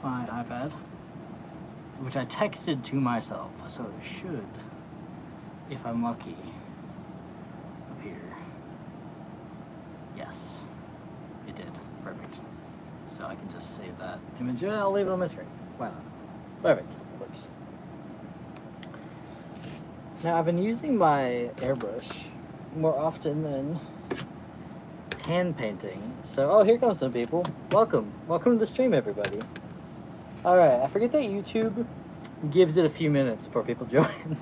my iPad, which I texted to myself, so it should, if I'm lucky, appear. Yes, it did. Perfect. So I can just save that image. I'll leave it on my screen. Why not? Perfect. It works. Now I've been using my airbrush more often than hand painting. So, oh, here comes some people. Welcome to the stream, everybody. All right, I forget that YouTube gives it a few minutes before people join.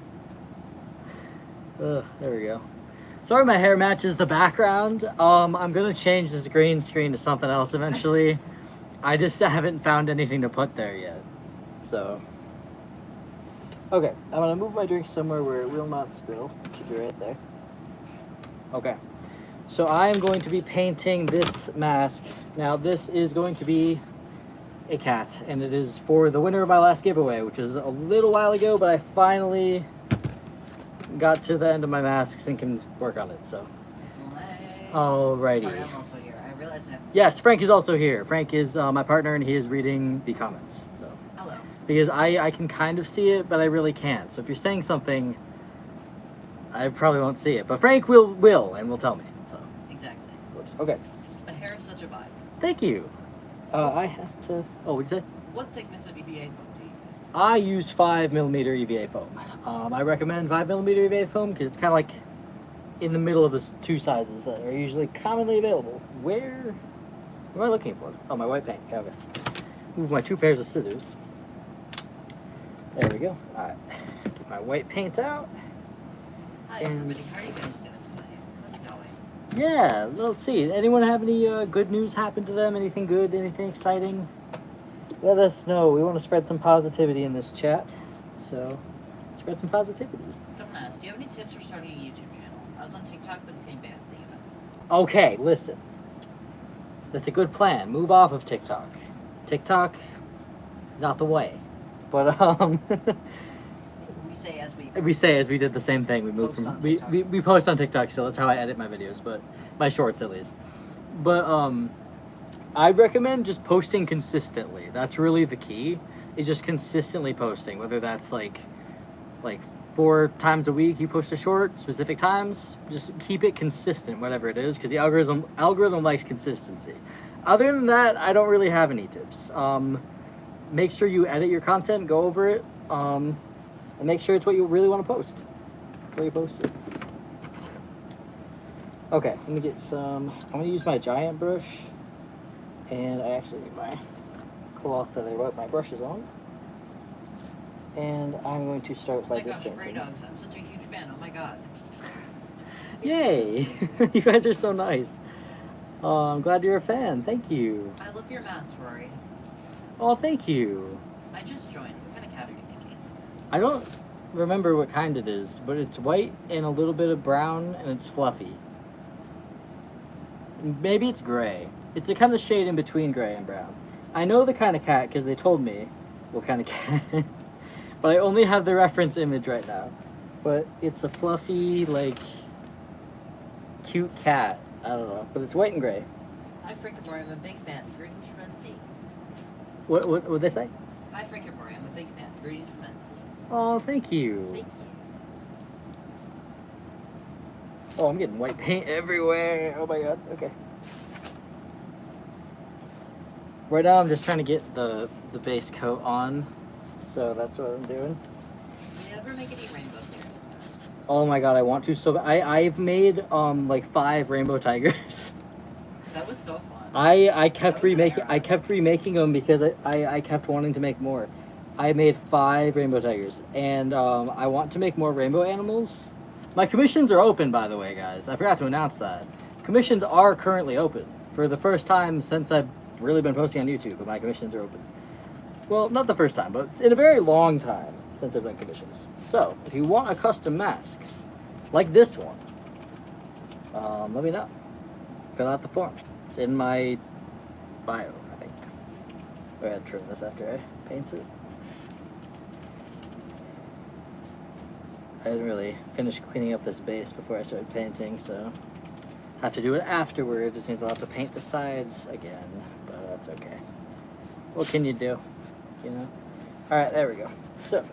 There we go. Sorry, my hair matches the background. I'm gonna change this green screen to something else eventually. I just haven't found anything to put there yet. So, okay, I'm gonna move my drink somewhere where it will not spill. It should be right there. Okay, so I am going to be painting this mask. Now, this is going to be a cat, and it is for the winner of my last giveaway, which was a little while ago, but I finally got to the end of my masks and can work on it, so. Alrighty. Sorry, I'm also here. I realize I have to... Yes, Frank is also here. Frank is my partner, and he is reading the comments, so. Hello. Because I can kind of see it, but I really can't. So if you're saying something, I probably won't see it. But Frank will and will tell me, so. Exactly. Okay. The hair is such a vibe. Thank you. I have to, oh, what'd you say? What thickness of EVA foam do you use? I use 5mm EVA foam. I recommend 5mm EVA foam because it's kind of like in the middle of the two sizes that are usually commonly available. Where am I looking for? Oh, my white paint. Yeah, okay. Move my 2 pairs of scissors. There we go. All right. Get my white paint out. Hi, And- everybody. How are you guys doing tonight? How's it going? Yeah, let's see. Anyone have any good news happen to them? Anything good? Anything exciting? Let us know. We want to spread some positivity in this chat. So, spread some positivity. Someone asked, do you have any tips for starting a YouTube channel? I was on TikTok, but it's getting banned in the US. Okay, listen. That's a good plan. Move off of TikTok. TikTok, not the way. But We say as we... we say as we did the same thing. We moved Post from on we TikTok. post on TikTok, so that's how I edit my videos, but my shorts at least. But I recommend just posting consistently. That's really the key. Is just consistently posting, whether that's like 4 times a week you post a short, specific times. Just keep it consistent, whatever it is, because the algorithm likes consistency. Other than that, I don't really have any tips. Make sure you edit your content, go over it, and make sure it's what you really want to post before you post it. Okay, let me get some. I'm gonna use my giant brush, and I actually need my cloth that I wipe my brushes on. And I'm going to start by Oh my this gosh, painting. BirdyDogs. I'm such a huge fan. Oh my god. Yay! You guys are so nice. I'm glad you're a fan. Thank you. I love your mask, Rory. Oh, thank you. I just joined. What kind of cat are you making? I don't remember what kind it is, but it's white and a little bit of brown, and it's fluffy. Maybe it's gray. It's a kind of shade in between gray and brown. I know the kind of cat because they told me what kind of cat. But I only have the reference image right now. But it's a fluffy, like, cute cat. I don't know. But it's white and gray. Hi, Frankenberry. I'm a big fan. Greetings from NC. What would they say? Hi, Frankenberry. I'm a big fan. Greetings from NC. Oh, thank you. Thank you. Oh, I'm getting white paint everywhere. Oh my god. Okay. Right now I'm just trying to get the base coat on. So that's what I'm doing. Do you ever make any rainbows here? Oh my god, I want to so I've made like 5 rainbow tigers. That was so fun. I kept That was an remaking era. them because I kept wanting to make more. I made 5 rainbow tigers, and I want to make more rainbow animals. My commissions are open, by the way, guys. I forgot to announce that. Commissions are currently open for the first time since I've really been posting on YouTube, but my commissions are open. Well, not the first time, but it's in a very long time since I've done commissions. So, if you want a custom mask, like this one, let me know. Fill out the form. It's in my bio, I think. I gotta trim this after I paint it. I didn't really finish cleaning up this base before I started painting, so I have to do it afterward. Just means I'll have to paint the sides again, but that's okay. What can you do? you know? All right, there we go. So,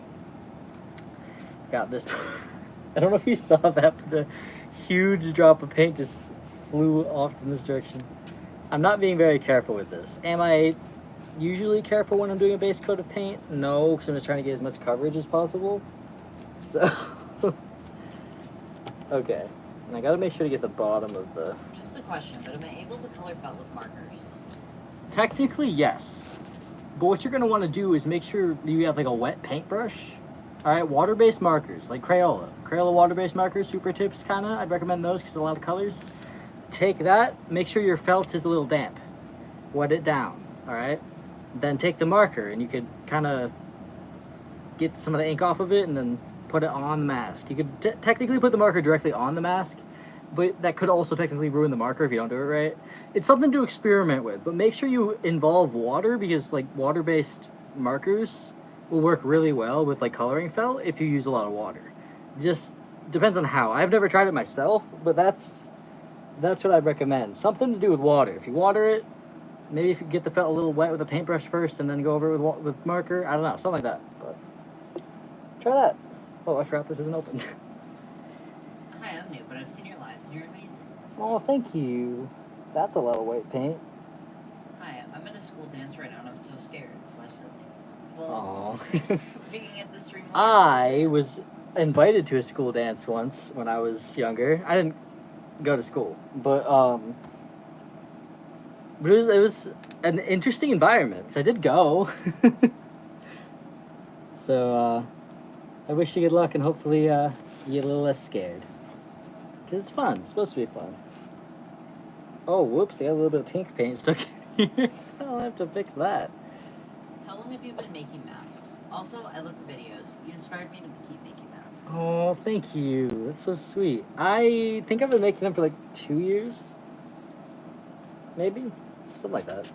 got this. I don't know if you saw that, but a huge drop of paint just flew off in this direction. I'm not being very careful with this. Am I usually careful when I'm doing a base coat of paint? No, because I'm just trying to get as much coverage as possible. So, okay. And I gotta make sure to get the bottom of the... Just a question, but am I able to color felt with markers? Technically, yes. But what you're gonna want to do is make sure you have like a wet paintbrush. All right, water-based markers like Crayola. Crayola water-based markers, super tips kind of. I'd recommend those because a lot of colors. Take that, make sure your felt is a little damp. Wet it down, all right? Then take the marker and you could kind of get some of the ink off of it and then put it on the mask. You could technically put the marker directly on the mask, but that could also technically ruin the marker if you don't do it right. It's something to experiment with, but make sure you involve water because like water-based markers will work really well with like coloring felt if you use a lot of water. Just depends on how. I've never tried it myself, but that's what I'd recommend. Something to do with water. If you water it, maybe if you get the felt a little wet with a paintbrush first and then go over it with marker. I don't know, something like that. But try that. Oh, I forgot this isn't open. Hi, I'm new, but I've seen your lives and you're amazing. Oh, thank you. That's a lot of white paint. Hi, I'm in a school dance right now and I'm so scared / silly. Well, Picking at the stream. I was invited to a school dance once when I was younger. I didn't go to school, but it was an interesting environment. So I did go. So I wish you good luck and hopefully you get a little less scared. Because it's fun. It's supposed to be fun. Oh, whoops. I got a little bit of pink paint stuck in here. I'll have to fix that. How long have you been making masks? Also, I love your videos. You inspired me to keep making masks. Oh, thank you. That's so sweet. I think I've been making them for like 2 years. Maybe? Something like that.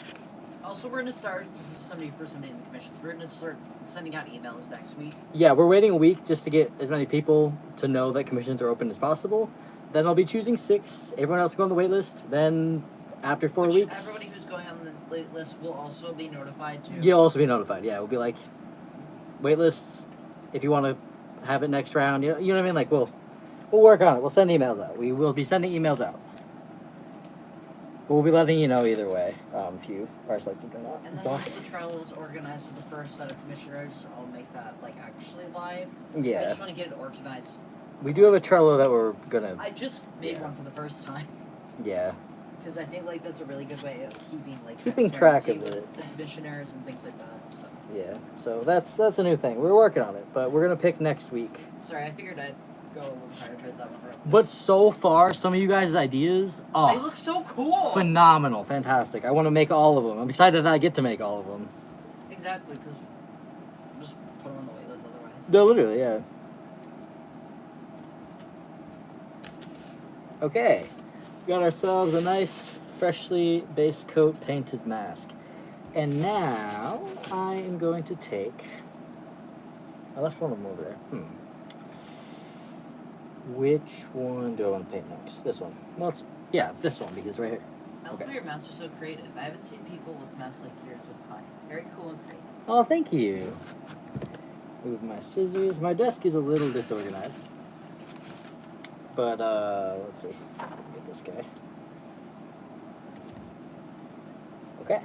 Also, we're going to start, this is somebody in the commissions, we're going to start sending out emails next week. Yeah, we're waiting a week just to get as many people to know that commissions are open as possible. Then I'll be choosing 6. Everyone else will go on the wait list. Then after 4 weeks... Everybody who's going on the wait list will also be notified too. You'll also be notified, yeah. We'll be like, wait lists, if you want to have it next round. You know what I mean? Like, we'll work on it. We'll send emails out. We will be sending emails out. We'll be letting you know either way, if you are selected or not. And then once the trial is organized for the first set of commissioners, I'll make that, like, actually live. Yeah. I just want to get it organized. We do have a Trello that we're gonna... I just made one for the first time. Yeah. Because I think, like, that's a really good way of keeping track of with it. the commissioners and things like that. So. Yeah, so that's a new thing. We're working on it, but we're gonna pick next week. Sorry, I figured I'd go and prioritize that one real quick. But so far, some of you guys' ideas, They look so cool! phenomenal, fantastic. I want to make all of them. I'm excited that I get to make all of them. Exactly, because just put them on the wait list otherwise. No, literally, yeah. Okay, we got ourselves a nice, freshly base coat painted mask. And now, I am going to take... I left one of them over there. Which one do I want to paint next? This one. Well, yeah, this one, because it's right here. I love how your masks are so creative. I haven't seen people with masks like yours with clay. Very cool and creative. Oh, thank you. Move my scissors. My desk is a little disorganized. But, let's see. Get this guy. Okay.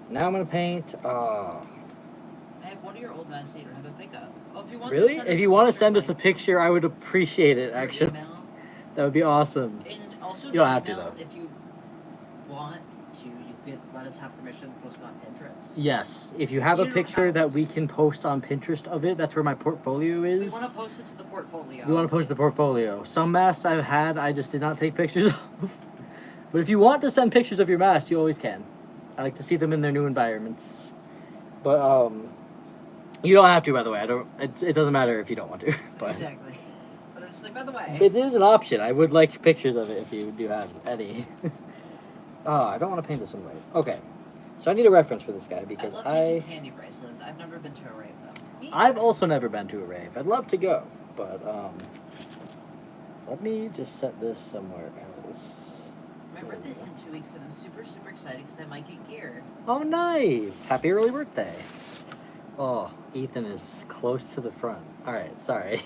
Now I'm going to paint, I have one of your old masks that you don't have a pickup. Oh, if you want really? If you want to send us a picture, I would appreciate it, actually. Email. That would be awesome. And also, you don't have to, though. If you want to, you could let us have permission to post it on Pinterest. Yes. If you have a picture that we can post on Pinterest of it, that's where my portfolio is. We want to post it to the portfolio. We want to post the portfolio. Some masks I've had, I just did not take pictures of. But if you want to send pictures of your masks, you always can. I like to see them in their new environments. But, you don't have to, by the way. It doesn't matter if you don't want to. But exactly. But I'm just like, by the way. It is an option. I would like pictures of it if you do have any. I don't want to paint this one white. Okay. So I need a reference for this guy because I love making candy bracelets. I've never been to a rave, though. I've also never been to a rave. I'd love to go, but, let me just set this somewhere else. My birthday's in 2 weeks, and I'm super, super excited because I might get gear. Oh, nice. Happy early birthday. Oh, Ethan is close to the front. Alright, sorry.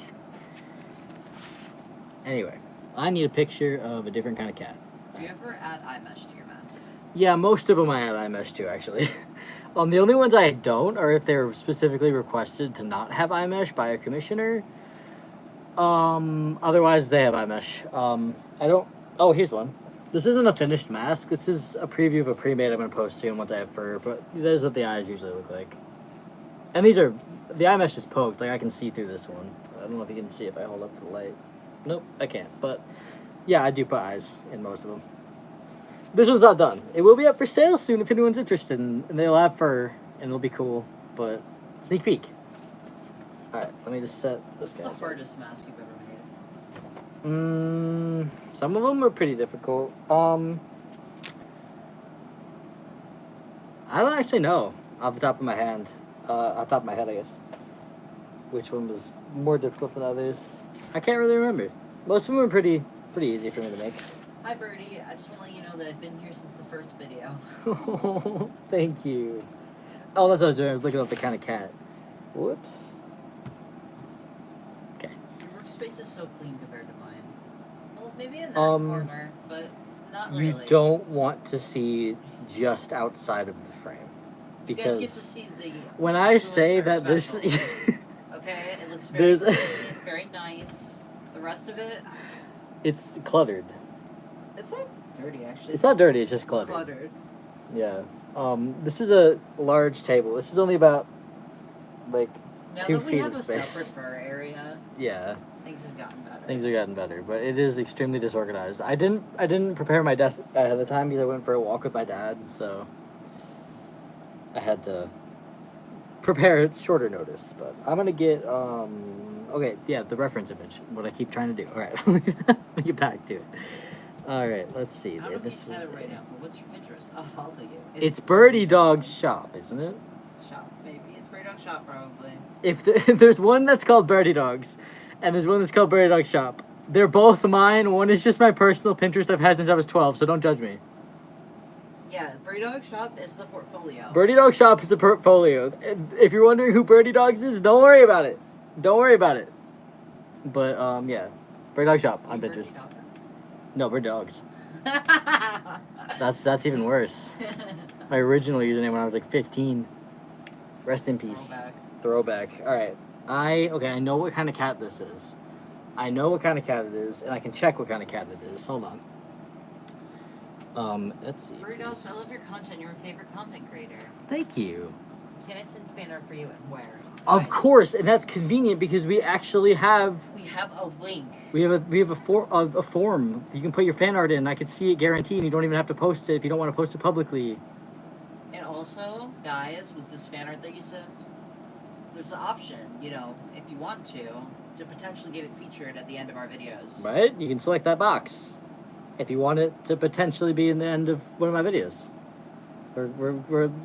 Anyway, I need a picture of a different kind of cat. Do you ever add eye mesh to your masks? Yeah, most of them I add eye mesh to, actually. The only ones I don't are if they're specifically requested to not have eye mesh by a commissioner. Otherwise they have eye mesh. I don't... Oh, here's one. This isn't a finished mask. This is a preview of a pre-made I'm going to post soon once I have fur, but this is what the eyes usually look like. And these are... The eye mesh is poked. Like, I can see through this one. I don't know if you can see if I hold up to the light. Nope, I can't. But, yeah, I do put eyes in most of them. This one's not done. It will be up for sale soon if anyone's interested, and they'll have fur, and it'll be cool. But, sneak peek. Alright, let me just set this guy. What's the hardest mask you've ever made? Some of them are pretty difficult. I don't actually know off the top of my head, I guess. Which one was more difficult than others? I can't really remember. Most of them are pretty easy for me to make. Hi, Birdie. I just want to let you know that I've been here since the first video. Thank you. Oh, that's what I was doing. I was looking up the kind of cat. Whoops. Okay. Your workspace is so clean compared to mine. Well, maybe in that corner, but not really. You don't want to see just outside of the frame. Because you guys get to see the when I say that special. this... Okay, it looks very clean, very nice. The rest of it... It's cluttered. It's not dirty, actually. It's not dirty, it's just cluttered. Yeah. This is a large table. This is only about, like, now 2 that we feet have of a space. separate fur area, Yeah. things have gotten better. Things have gotten better, but it is extremely disorganized. I didn't prepare my desk ahead of the time because I went for a walk with my dad, so I had to prepare at shorter notice. But I'm gonna get okay, yeah, the reference image. What I keep trying to do. All right, let me get back to it. All right, let's see. I don't know if you This said was it right now, but what's your Pinterest? I'll follow you. It's BirdyDogs shop, isn't it? Shop, maybe. It's BirdyDogs shop, probably. If there's one that's called BirdyDogs, and there's one that's called BirdyDogs shop, they're both mine. One is just my personal Pinterest I've had since I was 12, so don't judge me. Yeah, BirdyDogs shop is the portfolio. BirdyDogs shop is the portfolio. If you're wondering who BirdyDogs is, don't worry about it. Don't worry about it. But yeah, BirdyDogs shop on Pinterest. No, BirdyDogs. That's even worse. My original username when I was like 15. Rest in peace. Throwback. All right. I know what kind of cat this is. I know what kind of cat it is, and I can check what kind of cat it is. Hold on. Let's see. BirdyDogs, I love your content. You're my favorite content creator. Thank you. Can I send fan art for you and where? Of course, and that's convenient because we actually have. We have a link. We have a form you can put your fan art in. I could see it guaranteed, and you don't even have to post it if you don't want to post it publicly. And also, guys, with this fan art that you sent, there's an option, you know, if you want to potentially get it featured at the end of our videos. Right? You can select that box if you want it to potentially be in the end of one of my videos.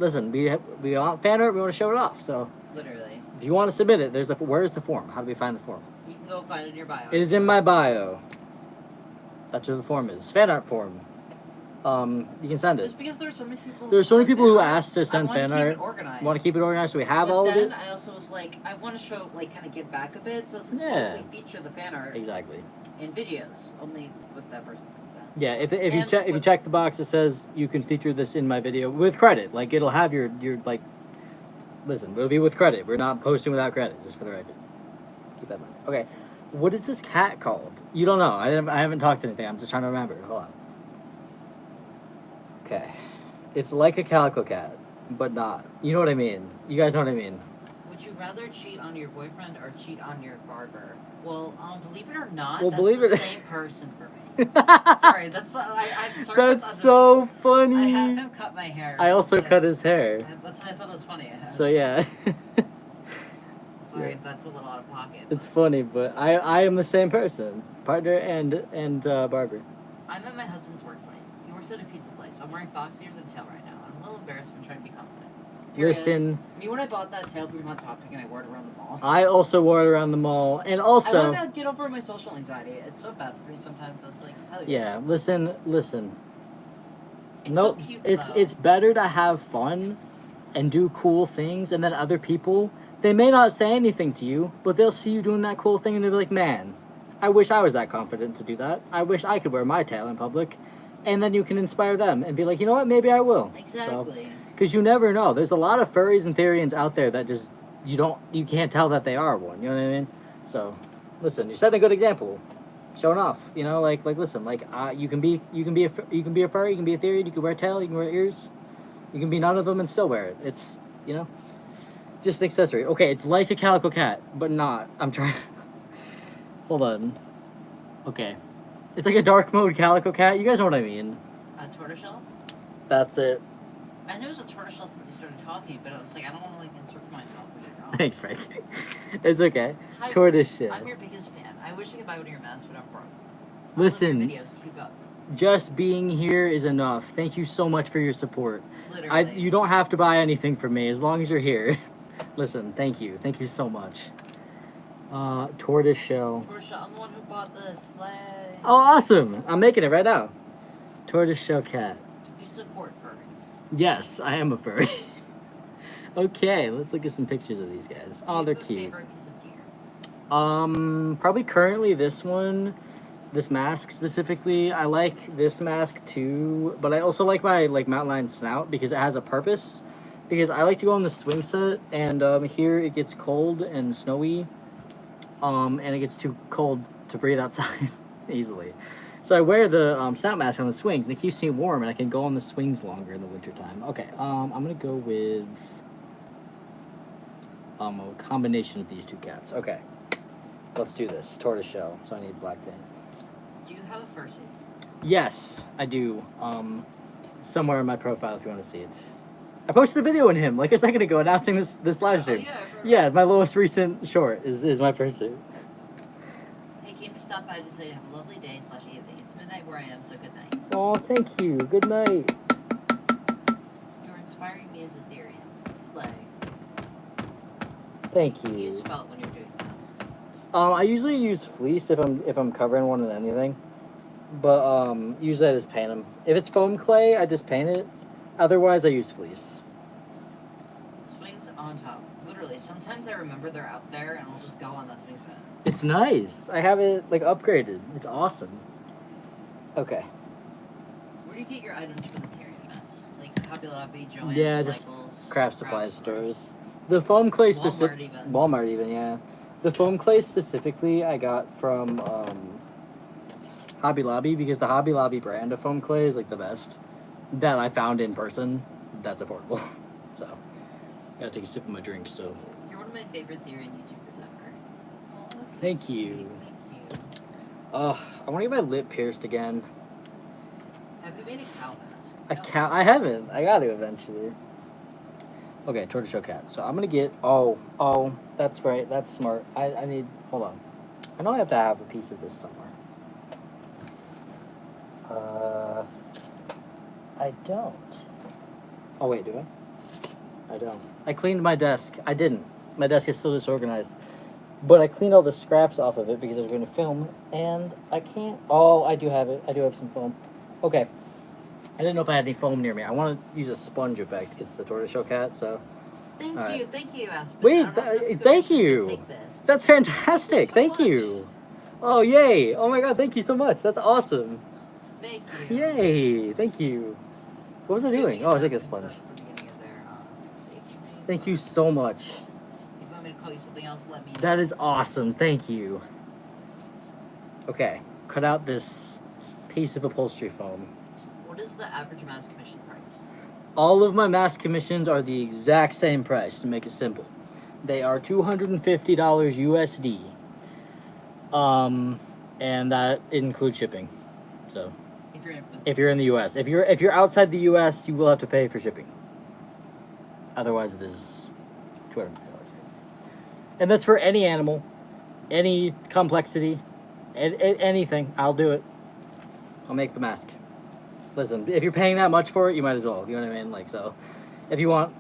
Listen, we want fan art, we want to show it off, so. Literally. If you want to submit it, where's the form? How do we find the form? You can go find it in your bio. It is in my bio. That's where the form is. Fan art form. You can send it. Just because there's so many people. There's so many people who asked to send fan art. I want to keep it organized, so we have all of it. I also was like, I want to show, like, kind of give back a bit, so it's Yeah. we feature the fan art Exactly. in videos, only with that person's consent. Yeah, if you check the box that says you can feature this in my video with credit, like it'll have your like. Listen, it'll be with credit. We're not posting without credit, just for the record. Keep that in mind. Okay, what is this cat called? You don't know. I haven't talked to anything. I'm just trying to remember. Hold on. Okay, it's like a calico cat, but not. You know what I mean? You guys know what I mean? Would you rather cheat on your boyfriend or cheat on your barber? Well, believe it or not, Well, that's believe the it- same person for me. Sorry, I'm sorry. That's so funny. I have him cut my hair. I also so cut his hair. That's why I thought it was funny. So yeah. Sorry, that's a little out of pocket. It's funny, but I am the same person, partner and barber. I'm at my husband's workplace. He works at a pizza place. I'm wearing fox ears and tail right now. I'm a little embarrassed, but I'm trying to be confident. Period. Listen, Me when I bought that tail from Hot Topic and I wore it around the mall. I also wore it around the mall, and I also want to get over my social anxiety. It's so bad for me sometimes. I was like, hell yeah. Listen. It's Nope. so cute, it's though. it's better to have fun and do cool things, and then other people, they may not say anything to you, but they'll see you doing that cool thing and they'll be like, man, I wish I was that confident to do that. I wish I could wear my tail in public. And then you can inspire them and be like, you know what, maybe I will. Exactly. Because you never know. There's a lot of furries and Therians out there that just, you can't tell that they are one. You know what I mean? So, listen, you're setting a good example. Showing off, you know, like listen, like you can be a furry, you can be a Therian, you can wear a tail, you can wear ears, you can be none of them and still wear it. It's, you know, just an accessory. Okay, it's like a calico cat, but not. I'm trying. Hold on. Okay, it's like a dark mode calico cat. You guys know what I mean? A tortoiseshell? That's it. I knew it was a tortoiseshell since you started talking, but I was like, I don't want to like insert myself. Thanks, Frank. It's okay. Hi, Tortoiseshell. I'm your biggest fan. I wish I could buy one of your masks, but I'm broke. Listen. Videos, keep up. Just being here is enough. Thank you so much for your support. Literally. You don't have to buy anything from me as long as you're here. Listen, thank you. Thank you so much. Tortoiseshell. Tortoiseshell, I'm the one who bought this. Slay. Oh, awesome. I'm making it right now. Tortoiseshell cat. You support furries. Yes, I am a furry. Okay, let's look at some pictures of these guys. Oh, they're cute. Favorite piece of gear? Probably currently this one. This mask specifically, I like this mask too, but I also like my mountain lion snout because it has a purpose. Because I like to go on the swing set, and here it gets cold and snowy, and it gets too cold to breathe outside easily. So I wear the snout mask on the swings, and it keeps me warm, and I can go on the swings longer in the wintertime. Okay, I'm gonna go with a combination of these two cats. Okay, let's do this. Tortoiseshell. So I need black paint. Do you have a fursuit? Yes, I do. Somewhere in my profile if you want to see it. I posted a video on him like a second ago announcing this live stream. Yeah, my lowest recent short is my fursuit. Hey, came to stop by to say have a lovely day / evening. It's midnight where I am, so good night. Oh, thank you. Good night. You're inspiring me as a Therian. Slay. Thank you. You use felt when you're doing masks. I usually use fleece if I'm covering one in anything, but usually I just paint them. If it's foam clay, I just paint it. Otherwise, I use fleece. Swings on top. Literally, sometimes I remember they're out there, and I'll just go on that swing set. It's nice. I have it upgraded. It's awesome. Okay. Where do you get your items for the Therian masks? Like Hobby Lobby, Joann's, Yeah, just Michael's, craft supply stores. The foam clay specific. Walmart even, yeah. The foam clay specifically, I got from Hobby Lobby because the Hobby Lobby brand of foam clay is like the best that I found in person. That's affordable. So, gotta take a sip of my drink. So. You're one of my favorite Therian YouTubers ever. Oh, that's so Thank sweet. you. Thank you. I want to get my lip pierced again. Have you made a cow mask? A No. cow? I haven't. I got to eventually. Okay, tortoiseshell cat. So I'm gonna get. Oh, that's right. That's smart. I need. Hold on. I know I have to have a piece of this somewhere. I don't. Oh wait, do I? I don't. I cleaned my desk. I didn't. My desk is still disorganized. But I cleaned all the scraps off of it because I was going to film, and I can't. Oh, I do have it. I do have some foam. Okay. I didn't know if I had any foam near me. I want to use a sponge effect because it's a tortoiseshell cat, so. Thank All you, right. thank you, Aspen. Wait, I don't know if that's good. thank I should you. Take this. That's fantastic. So Thank much. you. Oh, yay. Oh my god, thank you so much. That's awesome. Thank you. Yay. Thank you. What was I doing? Oh, I was taking a sponge. That's the beginning of their safety thing. Thank you so much. If you want me to call you something else, let me know. That is awesome. Thank you. Okay, cut out this piece of upholstery foam. What is the average mask commission price? All of my mask commissions are the exact same price, to make it simple. They are $250 USD. And that includes shipping. So, if you're in the US, if you're outside the US, you will have to pay for shipping. Otherwise, it is $250. And that's for any animal, any complexity, anything. I'll do it. I'll make the mask. Listen, if you're paying that much for it, you might as well. You know what I mean? Like, so, if you want,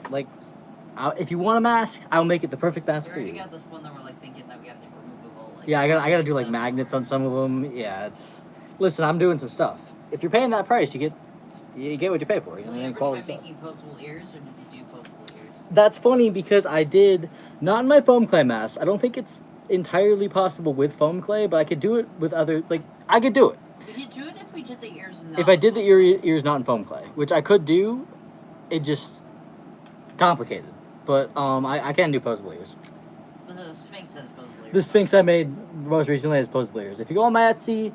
if you want a mask, I'll make it the perfect mask for you. We already got this one that we're thinking that we have to removable. Yeah, I gotta do magnets on some of them. Yeah, it's. Listen, I'm doing some stuff. If you're paying that price, you get what you pay for. You know, Did you ever quality try stuff. making posable ears, or did you do posable ears? That's funny because I did, not in my foam clay mask. I don't think it's entirely possible with foam clay, but I could do it with other, like, I could do it. We could do it if we did the ears. If I did the ears not in foam clay, which I could do, it just complicated. But I can do posable ears. The Sphinx has posable ears. The Sphinx I made most recently has posable ears. If you go on my Etsy,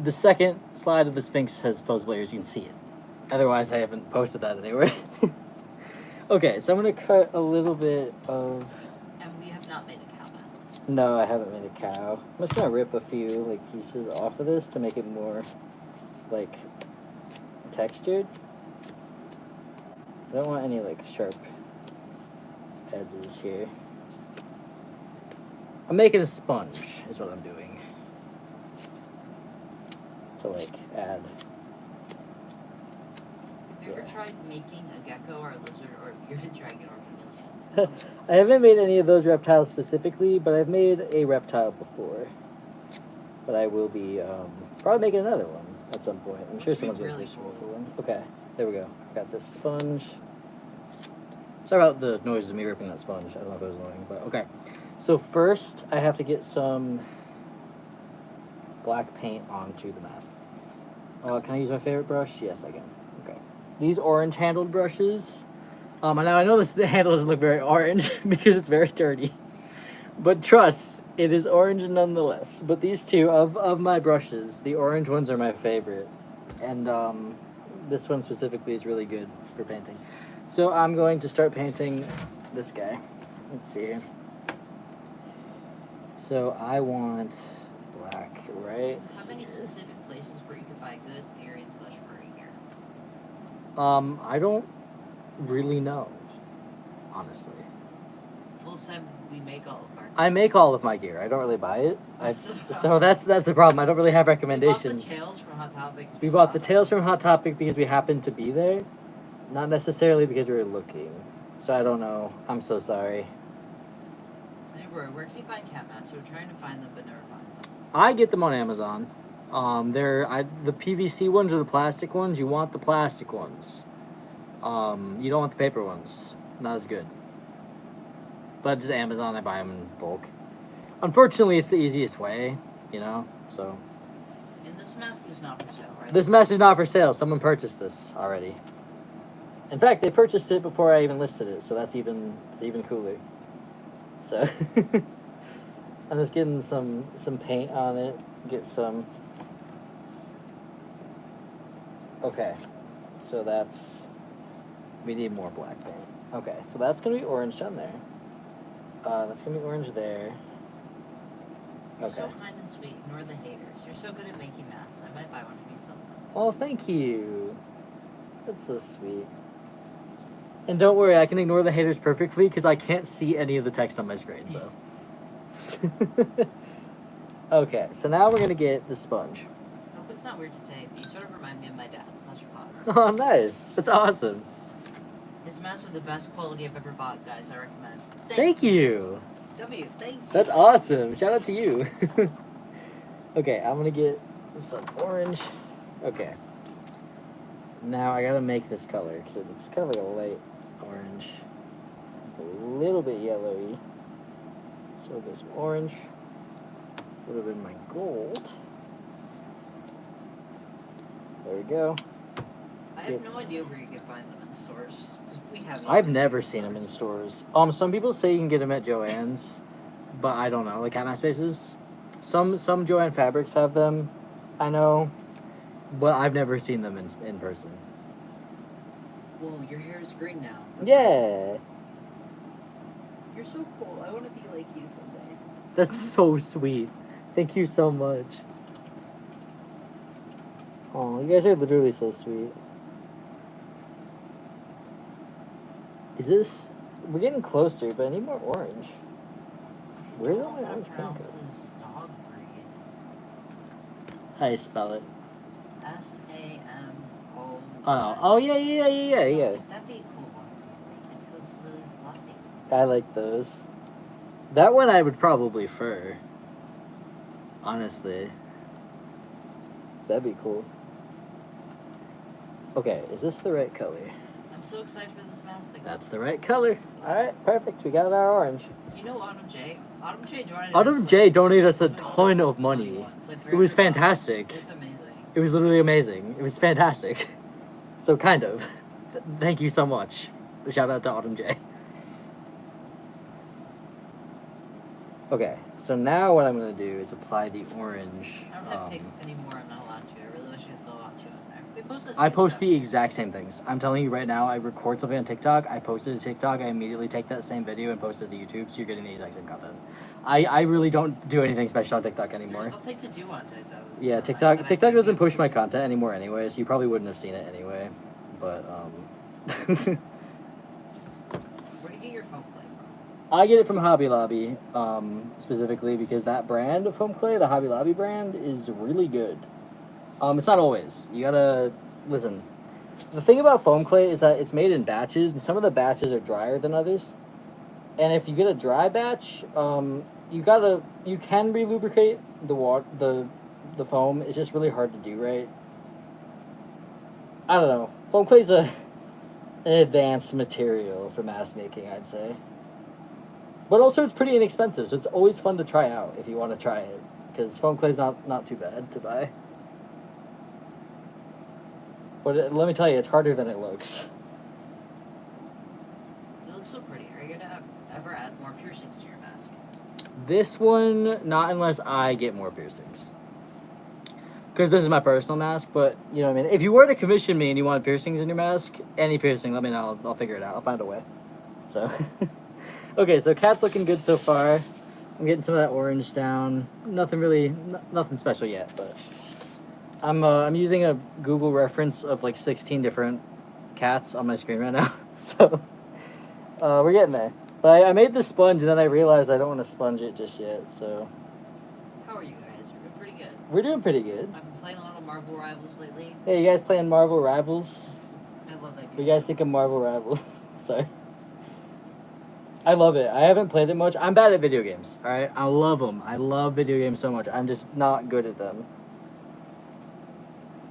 the second slide of the Sphinx has posable ears. You can see it. Otherwise, I haven't posted that anywhere. Okay, so I'm gonna cut a little bit of. And we have not made a cow mask. No, I haven't made a cow. I'm just gonna rip a few like pieces off of this to make it more like textured. I don't want any like sharp edges here. I'm making a sponge is what I'm doing. To like add. Have you ever tried making a gecko or a lizard or a bearded dragon or chameleon? I haven't made any of those reptiles specifically, but I've made a reptile before. But I will be probably making another one at some point. I'm sure someone's going to really do cool. for one. Okay, there we go. Got this sponge. Sorry about the noises of me ripping that sponge. I don't know if it was annoying, but okay. So first, I have to get some black paint onto the mask. Can I use my favorite brush? Yes, I can. Okay. These orange-handled brushes. I know this handle doesn't look very orange because it's very dirty. But trust, it is orange nonetheless. But these two of my brushes, the orange ones are my favorite. And this one specifically is really good for painting. So I'm going to start painting this guy. Let's see here. So I want black right. Have any specific places where you could buy good Aryan/furry hair? I don't really know, honestly. Full time we make all of our. I make all of my gear. I don't really buy it. So that's the problem. I don't really have recommendations. We bought the tails from Hot Topic. We bought the tails from Hot Topic because we happened to be there, not necessarily because we were looking. So I don't know. I'm so sorry. Where can you find cat masks? We're trying to find them, but never find them. I get them on Amazon. The PVC ones or the plastic ones. You want the plastic ones. You don't want the paper ones. Not as good. But just Amazon, I buy them in bulk. Unfortunately, it's the easiest way, you know. So. And this mask is not for sale, right? This mask is not for sale. Someone purchased this already. In fact, they purchased it before I even listed it, so that's even cooler. So I'm just getting some paint on it. Get some. Okay, so we need more black paint. Okay, so that's gonna be orange down there. That's gonna be orange there. You're Okay. so kind and sweet. Ignore the haters. You're so good at making masks. I might buy one for myself. Oh, thank you. That's so sweet. And don't worry, I can ignore the haters perfectly because I can't see any of the text on my screen, so. Okay, so now we're going to get the sponge. I hope it's not weird to say, but you sort of remind me of my dad. Such a pause. Oh, nice. That's awesome. His masks are the best quality I've ever bought, guys. I recommend. Thank you. W, thank you. That's awesome. Shout out to you. Okay, I'm going to get some orange. Okay. Now I got to make this color because it's kind of like a light orange. It's a little bit yellowy. So get some orange. A little bit of my gold. There we go. I have no idea where you can find them in stores. 'Cause we haven't. I've never seen them in stores. Some people say you can get them at Joann's, but I don't know. Like Cat Mask Spaces. Some Joann Fabrics have them, I know, but I've never seen them in person. Whoa, your hair is green now. That's Yeah, You're so cool. I want to be like you someday. that's so sweet. Thank you so much. Oh, you guys are literally so sweet. Is this? We're getting closer, but I need more orange. Where's all my orange paint go? Dog breed. How do you spell it? SAMO. Oh yeah. That'd be a cool one. Like, it's just really fluffy. I like those. That one I would probably fur. Honestly. That'd be cool. Okay, is this the right color? I'm so excited for this mask. That's the right color. All right, perfect. We got our orange. Do you know Autumn J? Autumn J donated. Autumn J donated us a ton of money. It was fantastic. It's amazing. It was literally amazing. It was fantastic. So kind of. Thank you so much. Shout out to Autumn J. Okay, so now what I'm gonna do is apply the orange. I don't have pics anymore. I'm not allowed to. I really wish I still allowed to in there. They post I post the exact same things. I'm telling you right now, I record something on TikTok, I post it to TikTok, I immediately take that same video and post it to YouTube, so you're getting the exact same content. I really don't do anything special on TikTok anymore. There's nothing to do on TikTok. Yeah, TikTok doesn't push my content anymore anyway, so you probably wouldn't have seen it anyway. But, Where do you get your foam clay from? I get it from Hobby Lobby, specifically because that brand of foam clay, the Hobby Lobby brand, is really good. It's not always. You gotta listen. The thing about foam clay is that it's made in batches, and some of the batches are drier than others. And if you get a dry batch, you can re-lubricate the foam. It's just really hard to do right. I don't know. Foam clay is an advanced material for mask making, I'd say. But also, it's pretty inexpensive, so it's always fun to try out if you want to try it, because foam clay's not too bad to buy. But let me tell you, it's harder than it looks. It looks so pretty. Are you gonna ever add more piercings to your mask? This one, not unless I get more piercings. Because this is my personal mask, but, you know what I mean? If you were to commission me and you want piercings in your mask, any piercing, let me know. I'll figure it out. I'll find a way. So, okay, so cat's looking good so far. I'm getting some of that orange down. Nothing special yet, but I'm using a Google reference of like 16 different cats on my screen right now. So, we're getting there. But I made this sponge, and then I realized I don't want to sponge it just yet, so. How are you guys? We're doing pretty good. We're doing pretty good. I've been playing a lot of Marvel Rivals lately. Hey, you guys playing Marvel Rivals? I love that game. What do you guys think of Marvel Rivals? Sorry. I love it. I haven't played it much. I'm bad at video games, alright? I love them. I love video games so much. I'm just not good at them.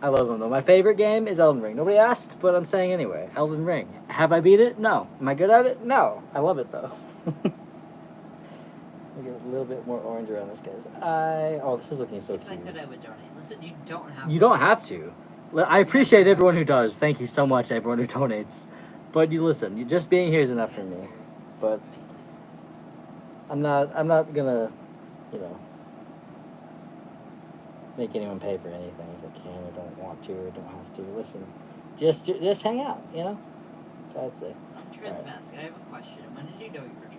I love them, though. My favorite game is Elden Ring. Nobody asked, but I'm saying anyway. Elden Ring. Have I beat it? No. Am I good at it? No. I love it, though. Get a little bit more orange around this guy's eye. Oh, this is looking so If I cute. could, I would donate. Listen, you don't have You don't have to. I appreciate everyone who does. Thank you so much, everyone who donates. But you listen. You just being here is enough for me. But I'm not gonna, you know, make anyone pay for anything if they can or don't want to or don't have to. Listen, just hang out, you know. That's what I'd say. I'm trans mask. I have a question. When did you know you were trans?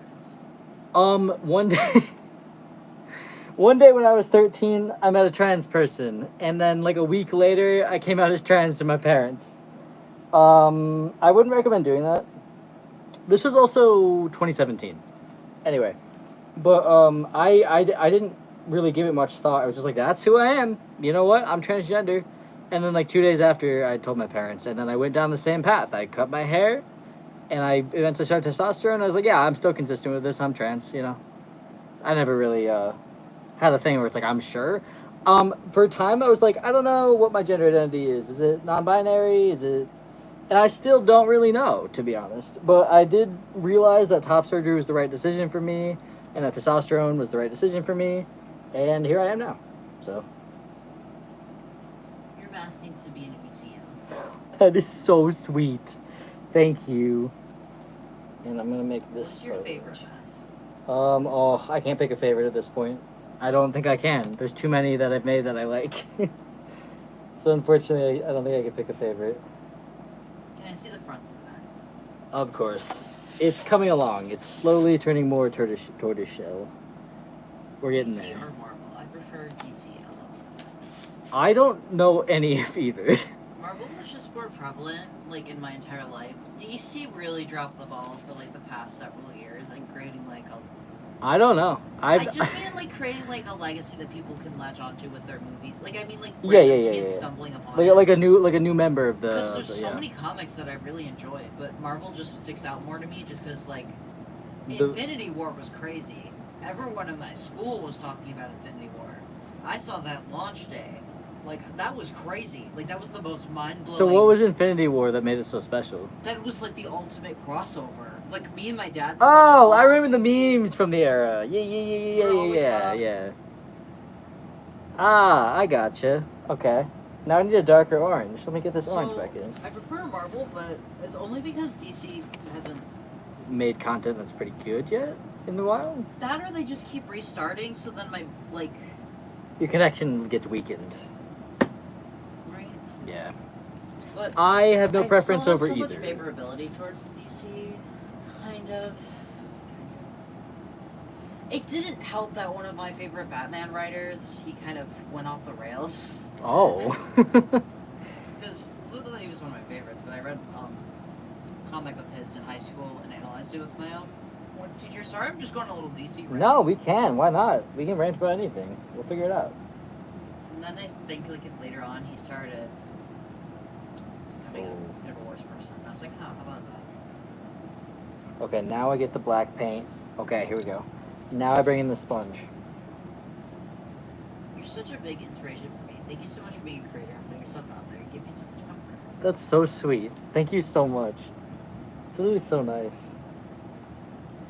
One day when I was 13, I met a trans person, and then like a week later, I came out as trans to my parents. I wouldn't recommend doing that. This was also 2017. Anyway, but I didn't really give it much thought. I was just like, that's who I am. You know what? I'm transgender. And then like 2 days after, I told my parents, and then I went down the same path. I cut my hair, and I eventually started testosterone. I was like, yeah, I'm still consistent with this. I'm trans, you know. I never really had a thing where it's like, I'm sure. For a time, I was like, I don't know what my gender identity is. Is it non-binary? Is it... And I still don't really know, to be honest. But I did realize that top surgery was the right decision for me, and that testosterone was the right decision for me. And here I am now. So... Your mask needs to be in a museum. That is so sweet. Thank you. And I'm gonna make this. What's your favorite mask? Oh, I can't pick a favorite at this point. I don't think I can. There's too many that I've made that I like. So unfortunately, I don't think I can pick a favorite. Can I see the front of the mask? Of course. It's coming along. It's slowly turning more tortoiseshell. We're getting DC there. or Marvel? I prefer DC. I love I don't know any of either. Marvel was just more prevalent, like, in my entire life. DC really dropped the ball for, like, the past several years, like, creating, like, a... I don't know. I just mean, like, creating, like, a legacy that people can latch onto with their movies. Like, I mean, like, Yeah, kids yeah. stumbling upon like a new member of the... Because there's so yeah. many comics that I really enjoy, but Marvel just sticks out more to me just because, like, The- Infinity War was crazy. Everyone in my school was talking about Infinity War. I saw that launch day. Like, that was crazy. Like, that was the most mind-blowing... So what was Infinity War that made it so special? That was, like, the ultimate crossover. Like, me and my dad... Oh, I remember the memes from the era. Yeah. Ah, I gotcha. Okay. Now I need a darker orange. Let me get this orange back in. I prefer Marvel, but it's only because DC hasn't... Made content that's pretty good yet in the wild? That or they just keep restarting, so then my, like... Your connection gets weakened. Right? Yeah. But I have no preference over so either. Much favorability towards DC, kind of. It didn't help that one of my favorite Batman writers, he kind of went off the rails. Oh. Because literally he was one of my favorites, but I read a comic of his in high school and analyzed it with my own teacher. Sorry, I'm just going a little DC rant. No, we can. Why not? We can rant about anything. We'll figure it out. And then I think like later on he started becoming a bit of a worse person. I was like, huh, how about that? Okay, now I get the black paint. Okay, here we go. Now I bring in the sponge. You're such a big inspiration for me. Thank you so much for being a creator and putting yourself out there. You give me so much comfort. That's so sweet. Thank you so much. It's really so nice.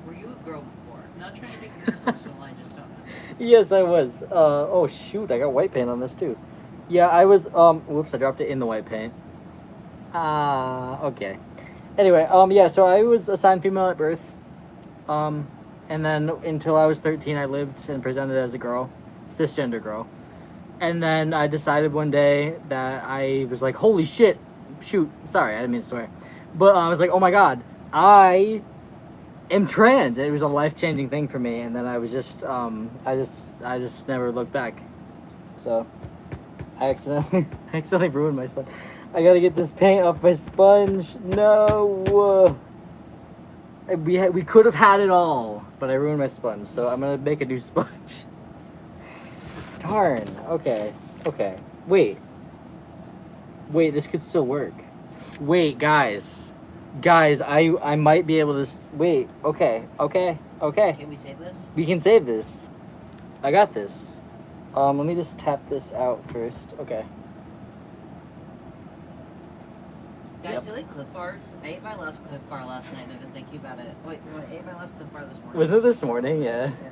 Were you a girl before? I'm not trying to be very personal, I just don't know. Yes, I was. Oh shoot, I got white paint on this too. Yeah, I was, whoops, I dropped it in the white paint. Okay. Anyway, yeah, so I was assigned female at birth. And then until I was 13, I lived and presented as a girl, cisgender girl. And then I decided one day that I was like, holy shit, shoot, sorry, I didn't mean to swear. But I was like, oh my god, I am trans. It was a life-changing thing for me. And then I was just, I just never looked back. So I accidentally ruined my sponge. I gotta get this paint off my sponge. No. We could have had it all, but I ruined my sponge, so I'm gonna make a new sponge. Darn. Okay. Wait, this could still work. Wait, guys, I might be able to. Wait. Okay. Can we save this? We can save this. I got this. Let me just tap this out first. Okay. Guys, Yep. you like Cliff Bars? I ate my last Cliff Bar last night and I've been thinking about it. Wait, no, I ate my last Cliff Bar this morning. Wasn't it this morning? Yeah. Yeah.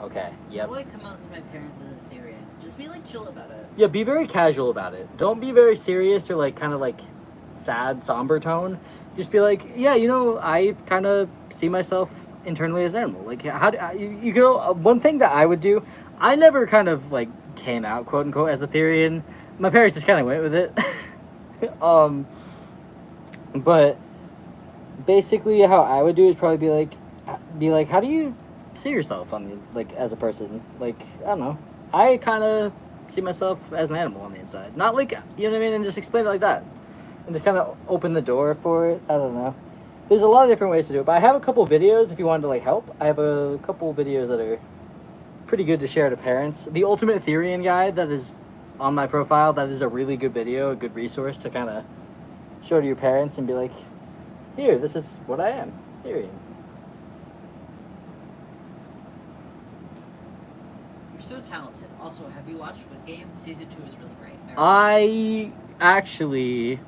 Okay. Yep. How do I come out to my parents as a theory? Just be like chill about it. Yeah, be very casual about it. Don't be very serious or like kind of like sad, somber tone. Just be like, yeah, you know, I kind of see myself internally as an animal. Like, how do you know? One thing that I would do, I never kind of like came out, quote unquote, as a Therian. My parents just kind of went with it. But basically, how I would do is probably be like, how do you see yourself on the, like, as a person? Like, I don't know. I kind of see myself as an animal on the inside. Not like, you know what I mean? And just explain it like that. And just kind of open the door for it. I don't know. There's a lot of different ways to do it. But I have a couple videos if you wanted to, like, help. I have a couple videos that are pretty good to share to parents. The Ultimate Therian Guide that is on my profile, that is a really good video, a good resource to kind of show to your parents and be like, here, this is what I am, Therian. You're so talented. Also, have you watched Squid Game? Season 2 is really great. I actually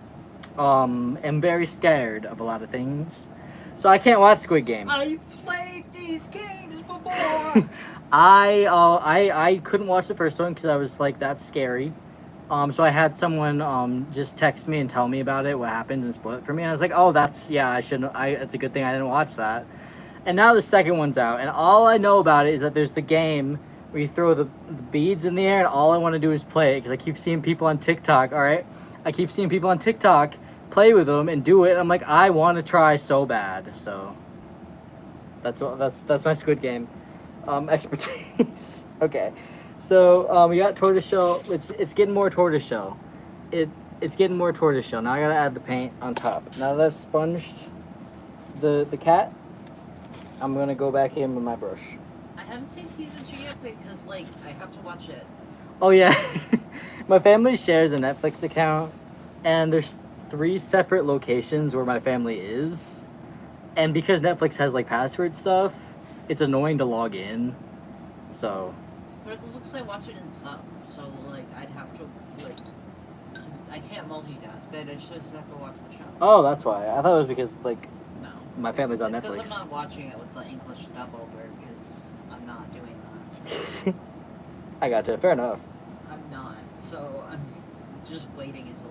am very scared of a lot of things, so I can't watch Squid Game. I've played these games before! I couldn't watch the first one because I was like, that's scary. So I had someone just text me and tell me about it, what happened, and spoil it for me. And I was like, oh, it's a good thing I didn't watch that. And now the second one's out, and all I know about it is that there's the game where you throw the beads in the air, and all I want to do is play it because I keep seeing people on TikTok. All right, I keep seeing people on TikTok play with them and do it. And I'm like, I want to try so bad. So that's my Squid Game expertise. Okay. So we got tortoiseshell. It's getting more tortoiseshell. It's getting more tortoiseshell. Now I gotta add the paint on top. Now that I've sponged the cat, I'm gonna go back in with my brush. I haven't seen season 2 yet because, like, I have to watch it. Oh yeah, my family shares a Netflix account, and there's 3 separate locations where my family is, and because Netflix has like password stuff, it's annoying to log in. So. But it's also because I watch it in sub, so like I'd have to like. I can't multitask. I just have to watch the show. Oh, that's why. I thought it was because like No. my family's on It's Netflix. because I'm not watching it with the English dub over because I'm not doing that. I gotcha. Fair enough. I'm not. So I'm just waiting until.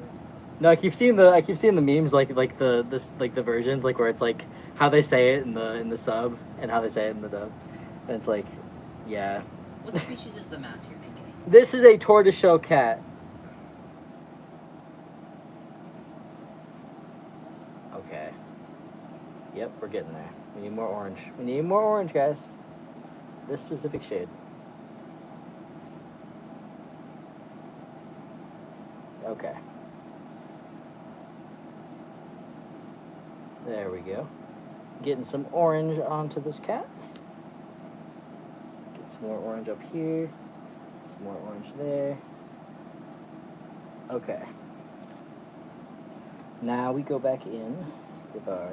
No, I keep seeing the memes like the versions like where it's like how they say it in the sub and how they say it in the dub, and it's like, yeah. What species is the mask you're making? This is a tortoiseshell cat. Okay. Yep, we're getting there. We need more orange. We need more orange, guys. This specific shade. Okay. There we go. Getting some orange onto this cat. Get some more orange up here. Some more orange there. Okay. Now we go back in with our...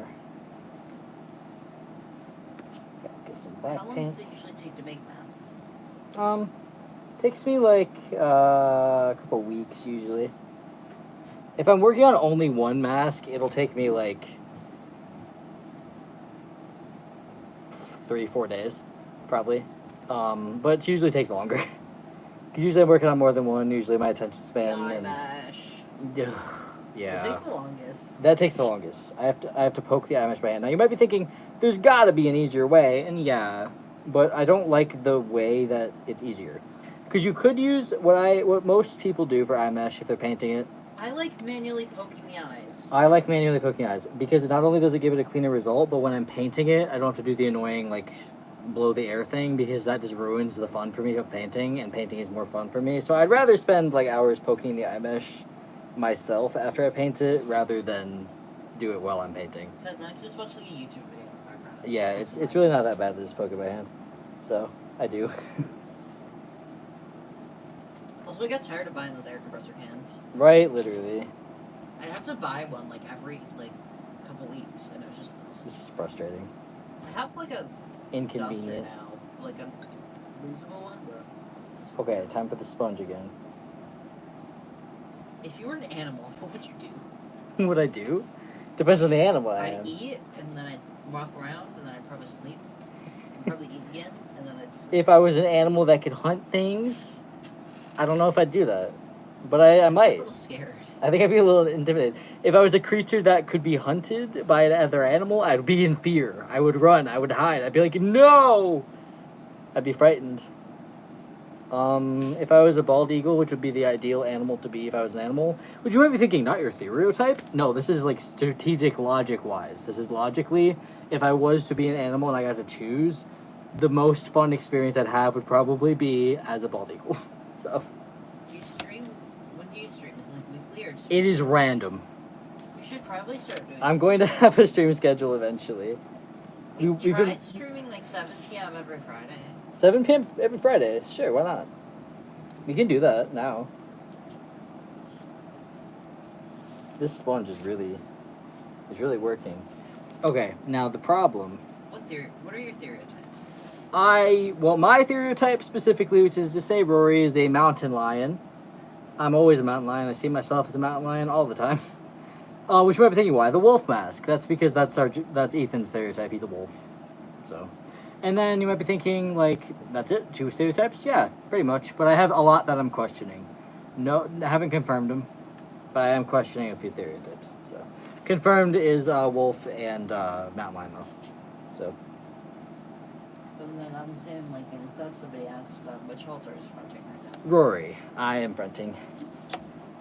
Get some black How long paint. does it usually take to make masks? Takes me like a couple weeks usually. If I'm working on only one mask, it'll take me like 3-4 days, probably. But it usually takes longer. Because usually I'm working on more than one. Usually my attention span and yeah. It takes the longest. That takes the longest. I have to poke the eye mesh by hand. Now you might be thinking, there's got to be an easier way, and yeah, but I don't like the way that it's easier. Because you could use what most people do for eye mesh if they're painting it. I like manually poking the eyes. I like manually poking eyes because not only does it give it a cleaner result, but when I'm painting it, I don't have to do the annoying like blow the air thing because that just ruins the fun for me of painting, and painting is more fun for me. So I'd rather spend like hours poking the eye mesh myself after I paint it rather than do it while I'm painting. Says I just watch like a YouTube video in the background. Yeah, it's really not that bad to just poke it by hand. So I do. Also, I got tired of buying those air compressor cans. Right, literally. I'd have to buy one like every couple weeks, and it was just. It's just frustrating. I have like a Inconvenient. duster now, like a reusable one. But Okay, time for the sponge again. if you were an animal, what would you do? What would I do? Depends on the animal I I'd am. eat, and then I'd walk around, and then I'd probably sleep, and probably eat again, and then I'd sleep. If I was an animal that could hunt things, I don't know if I'd do that. But I I'd be might. a little scared. I think I'd be a little intimidated. If I was a creature that could be hunted by another animal, I'd be in fear. I would run. I would hide. I'd be like, no! I'd be frightened. If I was a bald eagle, which would be the ideal animal to be if I was an animal, which you might be thinking, not your stereotype. No, this is like strategic logic-wise. This is logically, if I was to be an animal and I got to choose, the most fun experience I'd have would probably be as a bald eagle. So... Do you stream? When do you stream? Is it like weekly or just? It is random. We should probably start doing. I'm going to have a stream schedule eventually. We've we've tried been- streaming like 7 p.m. every Friday. 7 p.m. every Friday. Sure, why not? We can do that now. This sponge is really working. Okay, now the problem. What are your stereotypes? My stereotype specifically, which is to say Rory is a mountain lion. I'm always a mountain lion. I see myself as a mountain lion all the time. Which you might be thinking, why the wolf mask? That's because that's Ethan's stereotype. He's a wolf. So, and then you might be thinking, like, that's it? 2 stereotypes? Yeah, pretty much. But I have a lot that I'm questioning. No, I haven't confirmed them, but I am questioning a few stereotypes. So, confirmed is wolf and mountain lion though. So. But then on the same is that somebody asked which halter is fronting right now? Rory, I am fronting.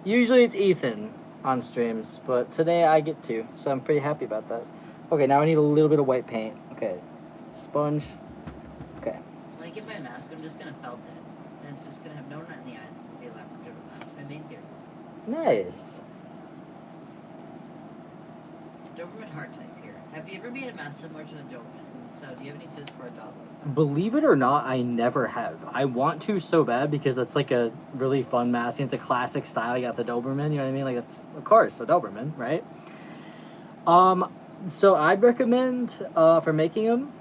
Usually it's Ethan on streams, but today I get to, so I'm pretty happy about that. Okay, now I need a little bit of white paint. Okay, sponge. Okay. When I get my mask, I'm just gonna felt it, and it's just gonna have no nut in the eyes. It'll be a leopard mask. My main theory. Nice. Doberman heart type here. Have you ever made a mask similar to the Doberman? So, do you have any tips for a dog? Believe it or not, I never have. I want to so bad because that's like a really fun mask. And it's a classic style. You got the Doberman, you know what I mean? Like, that's, of course, a Doberman, right? So I'd recommend, for making them,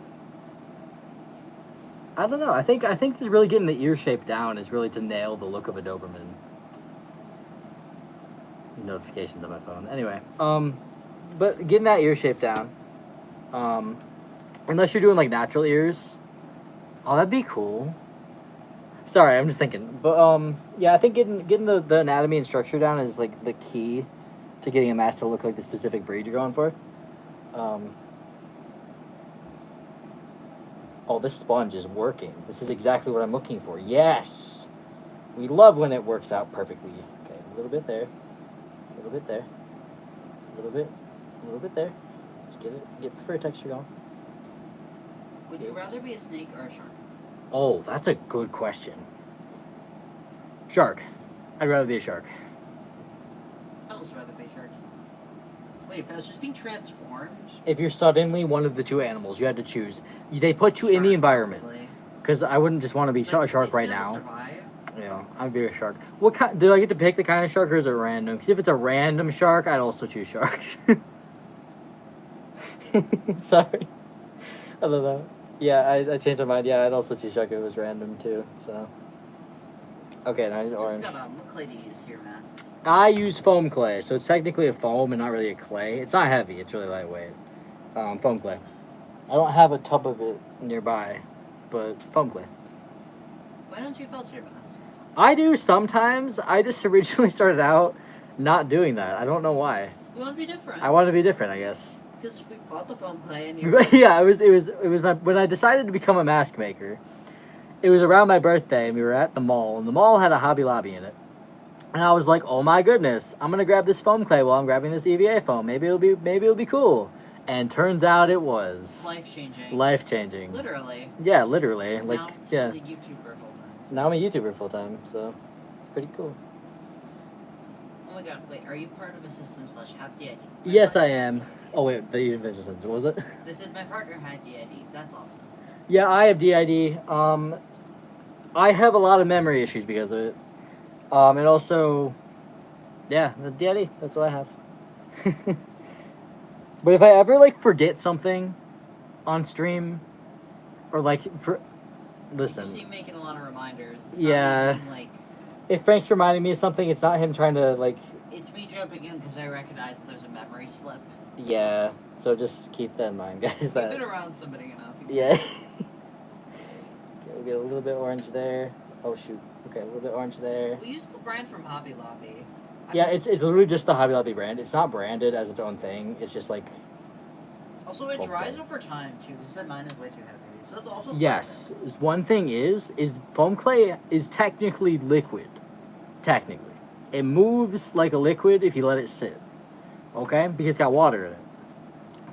I don't know. I think just really getting the ear shape down is really to nail the look of a Doberman. Notifications on my phone. Anyway, but getting that ear shape down, unless you're doing like natural ears, oh, that'd be cool. Sorry, I'm just thinking, but yeah, I think getting the anatomy and structure down is like the key to getting a mask to look like the specific breed you're going for. Oh, this sponge is working. This is exactly what I'm looking for. Yes! We love when it works out perfectly. Okay, a little bit there. A little bit there. A little bit there. Just get the fur texture going. Would you rather be a snake or a shark? Oh, that's a good question. Shark. I'd rather be a shark. I'd also rather be a shark. Wait, if I was just being transformed? If you're suddenly one of the two animals, you had to choose. They put you in the environment. Because I wouldn't just want to be a shark right now. Yeah, I'd be a shark. What kind? Do I get to pick the kind of shark, or is it random? Because if it's a random shark, I'd also choose shark. Sorry. I don't know. Yeah, I changed my mind. Yeah, I'd also choose shark if it was random too. So. Okay, now I need orange. What clay do you use for your masks? I use foam clay, so it's technically a foam and not really a clay. It's not heavy. It's really lightweight. Foam clay. I don't have a tub of it nearby, but foam clay. Why don't you filter your masks? I do sometimes. I just originally started out not doing that. I don't know why. You want to be different. I want to be different, I guess. Because we bought the foam clay and you. Yeah, it was when I decided to become a mask maker. It was around my birthday, and we were at the mall, and the mall had a Hobby Lobby in it. And I was like, "Oh my goodness, I'm gonna grab this foam clay while I'm grabbing this EVA foam. Maybe it'll be cool." And turns out it was life-changing. Life-changing. Literally. Yeah, literally. Like, now yeah. He's a YouTuber full-time. Now I'm a YouTuber full-time, so pretty cool. Oh my god, wait, are you part of a system / have DID? Yes, I am. Oh wait, the Invention Center, was it? They said my partner had DID. That's awesome. Yeah, I have DID. I have a lot of memory issues because of it. And also, yeah, the DID, that's what I have. But if I ever, like, forget something on stream, or, like, listen. You making a lot of reminders. It's yeah. Not even, like, if Frank's reminding me of something, it's not him trying to, like... It's me jumping in because I recognize there's a memory slip. Yeah, so just keep that in mind, guys. You've been around somebody enough. Yeah. Okay, we'll get a little bit orange there. Oh, shoot. Okay, a little bit orange there. We use the brand from Hobby Lobby. Yeah, it's literally just the Hobby Lobby brand. It's not branded as its own thing. It's just like... Also, it dries over time, too. This said mine is way too heavy. So that's also... Yes. One thing is foam clay is technically liquid. Technically. It moves like a liquid if you let it sit. Okay? Because it's got water in it.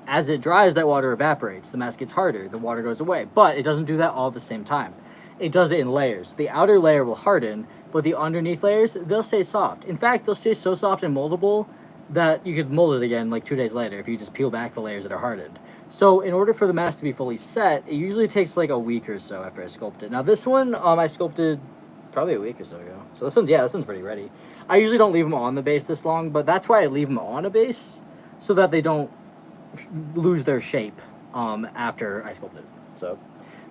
As it dries, that water evaporates. The mask gets harder. The water goes away. But it doesn't do that all at the same time. It does it in layers. The outer layer will harden, but the underneath layers, they'll stay soft. In fact, they'll stay so soft and moldable that you could mold it again like 2 days later if you just peel back the layers that are hardened. So in order for the mask to be fully set, it usually takes like a week or so after I sculpt it. Now this one, I sculpted probably a week or so ago. So this one's pretty ready. I usually don't leave them on the base this long, but that's why I leave them on a base so that they don't lose their shape after I sculpt it. So...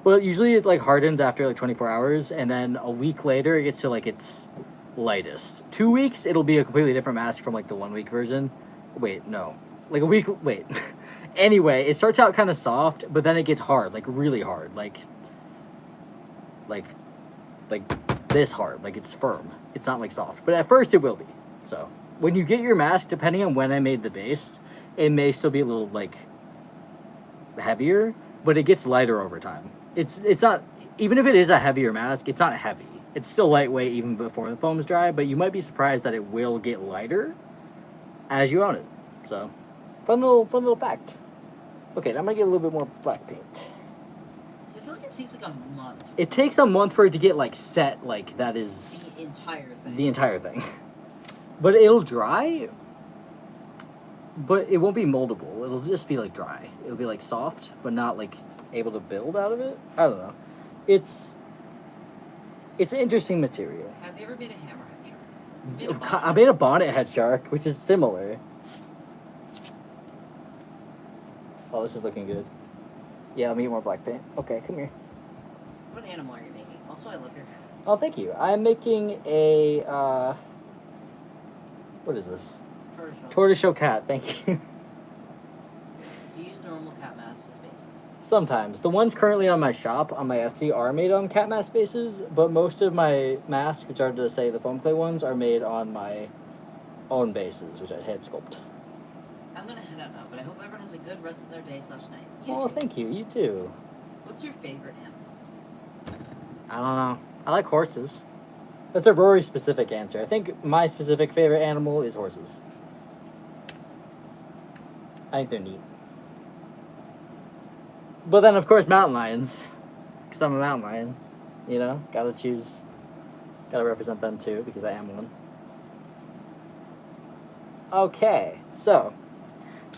But usually it like hardens after like 24 hours, and then a week later it gets to like its lightest. 2 weeks it'll be a completely different mask from like the 1 week version. Wait, no. Like a week, wait. Anyway, it starts out kind of soft, but then it gets hard, like really hard. Like this hard, like it's firm. It's not like soft, but at first it will be. So when you get your mask, depending on when I made the base, it may still be a little like heavier, but it gets lighter over time. It's not, even if it is a heavier mask, it's not heavy. It's still lightweight even before the foam is dry, but you might be surprised that it will get lighter as you own it. So, fun little fact. Okay, now I'm gonna get a little bit more black paint. So I feel like it takes like a month. It takes a month for it to get like set, like that is the entire thing. The entire thing. But it'll dry, but it won't be moldable. It'll just be like dry. It'll be like soft, but not like able to build out of it. I don't know. It's an interesting material. Have you ever made a hammerhead shark? I made a bonnet head shark, which is similar. Oh, this is looking good. Yeah, let me get more black paint. Okay, come here. What animal are you making? Also, I love your. Oh, thank you. I'm making a, what is this? Tortoiseshell. Tortoiseshell cat, thank you. Do you use normal cat masks as bases? Sometimes. The ones currently on my shop, on my Etsy, are made on cat mask bases, but most of my masks, which are to say the foam clay ones, are made on my own bases, which I hand sculpt. I'm gonna head out now, but I hope everyone has a good rest of their day/night. Oh, thank you. You too. What's your favorite animal? I don't know. I like horses. That's a Rory specific answer. I think my specific favorite animal is horses. I think they're neat. But then, of course, mountain lions. Because I'm a mountain lion. You know? Gotta choose. Gotta represent them too, because I am one. Okay, so.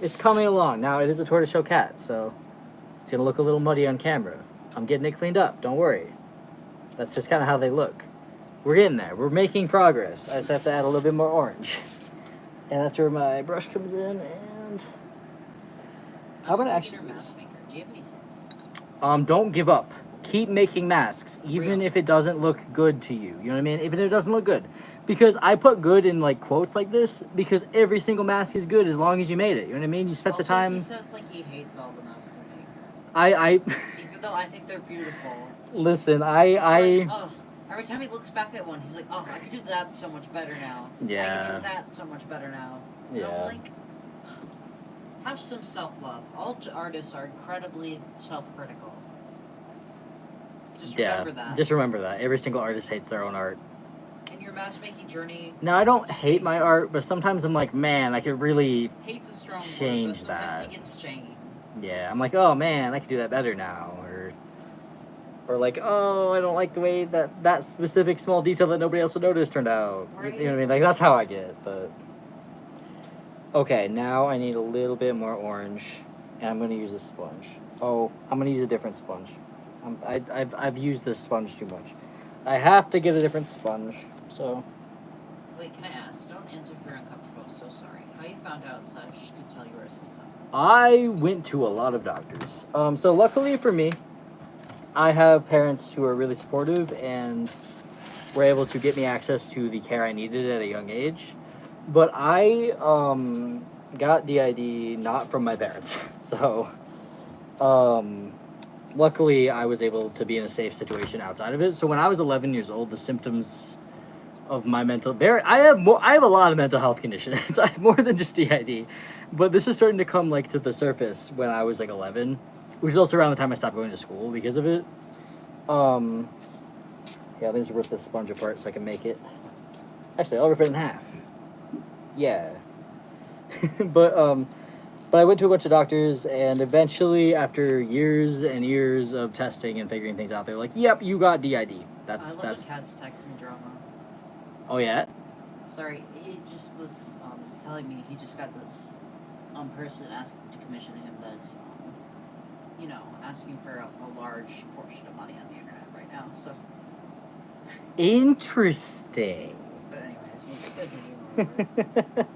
It's coming along. Now, it is a tortoiseshell cat, so. It's gonna look a little muddy on camera. I'm getting it cleaned up, don't worry. That's just kind of how they look. We're getting there. We're making progress. I just have to add a little bit more orange. And that's where my brush comes in, and I'm gonna actually. Mask maker. Do you have any tips? Don't give up. Keep making masks, even if it doesn't look good to you. You know what I mean? Even if it doesn't look good, because I put good in like quotes like this because every single mask is good as long as you made it. You know what I mean? You spent the time. He says like he hates all the masks he makes. Even though I think they're beautiful. Listen, Like, oh, every time he looks back at one, he's like, oh, I can do that so much better now. Yeah. I can do that so much better now. You know, like, have some self-love. All artists are incredibly self-critical. Just remember that. Just remember that. Every single artist hates their own art. In your mask-making journey... Now, I don't hate my art, but sometimes I'm like, man, I could really change that. He gets shame. Yeah, I'm like, oh man, I could do that better now. Or like, oh, I don't like the way that specific small detail that nobody else would notice turned out. Right. You know what I mean? Like, that's how I get, but... Okay, now I need a little bit more orange, and I'm going to use a sponge. Oh, I'm going to use a different sponge. I've used this sponge too much. I have to get a different sponge, so... Wait, can I ask? Don't answer if you're uncomfortable. I'm so sorry. How you found out so I could tell you were a assistant? I went to a lot of doctors. So luckily for me, I have parents who are really supportive and were able to get me access to the care I needed at a young age. But I got DID not from my parents. So luckily I was able to be in a safe situation outside of it. So when I was 11 years old, the symptoms of my mental... I have a lot of mental health conditions. I have more than just DID. But this is starting to come like to the surface when I was like 11. Which is also around the time I stopped going to school because of it. Yeah, let me just rip this sponge apart so I can make it. Actually, I'll rip it in half. Yeah. But I went to a bunch of doctors, and eventually, after years and years of testing and figuring things out, they're like, "Yep, you got DID." I love when cats text me drama. Oh yeah. Sorry, he just was telling me he just got this person asked to commission him that's asking for a large portion of money on the internet right now, so... Interesting. But anyways, we'll continue.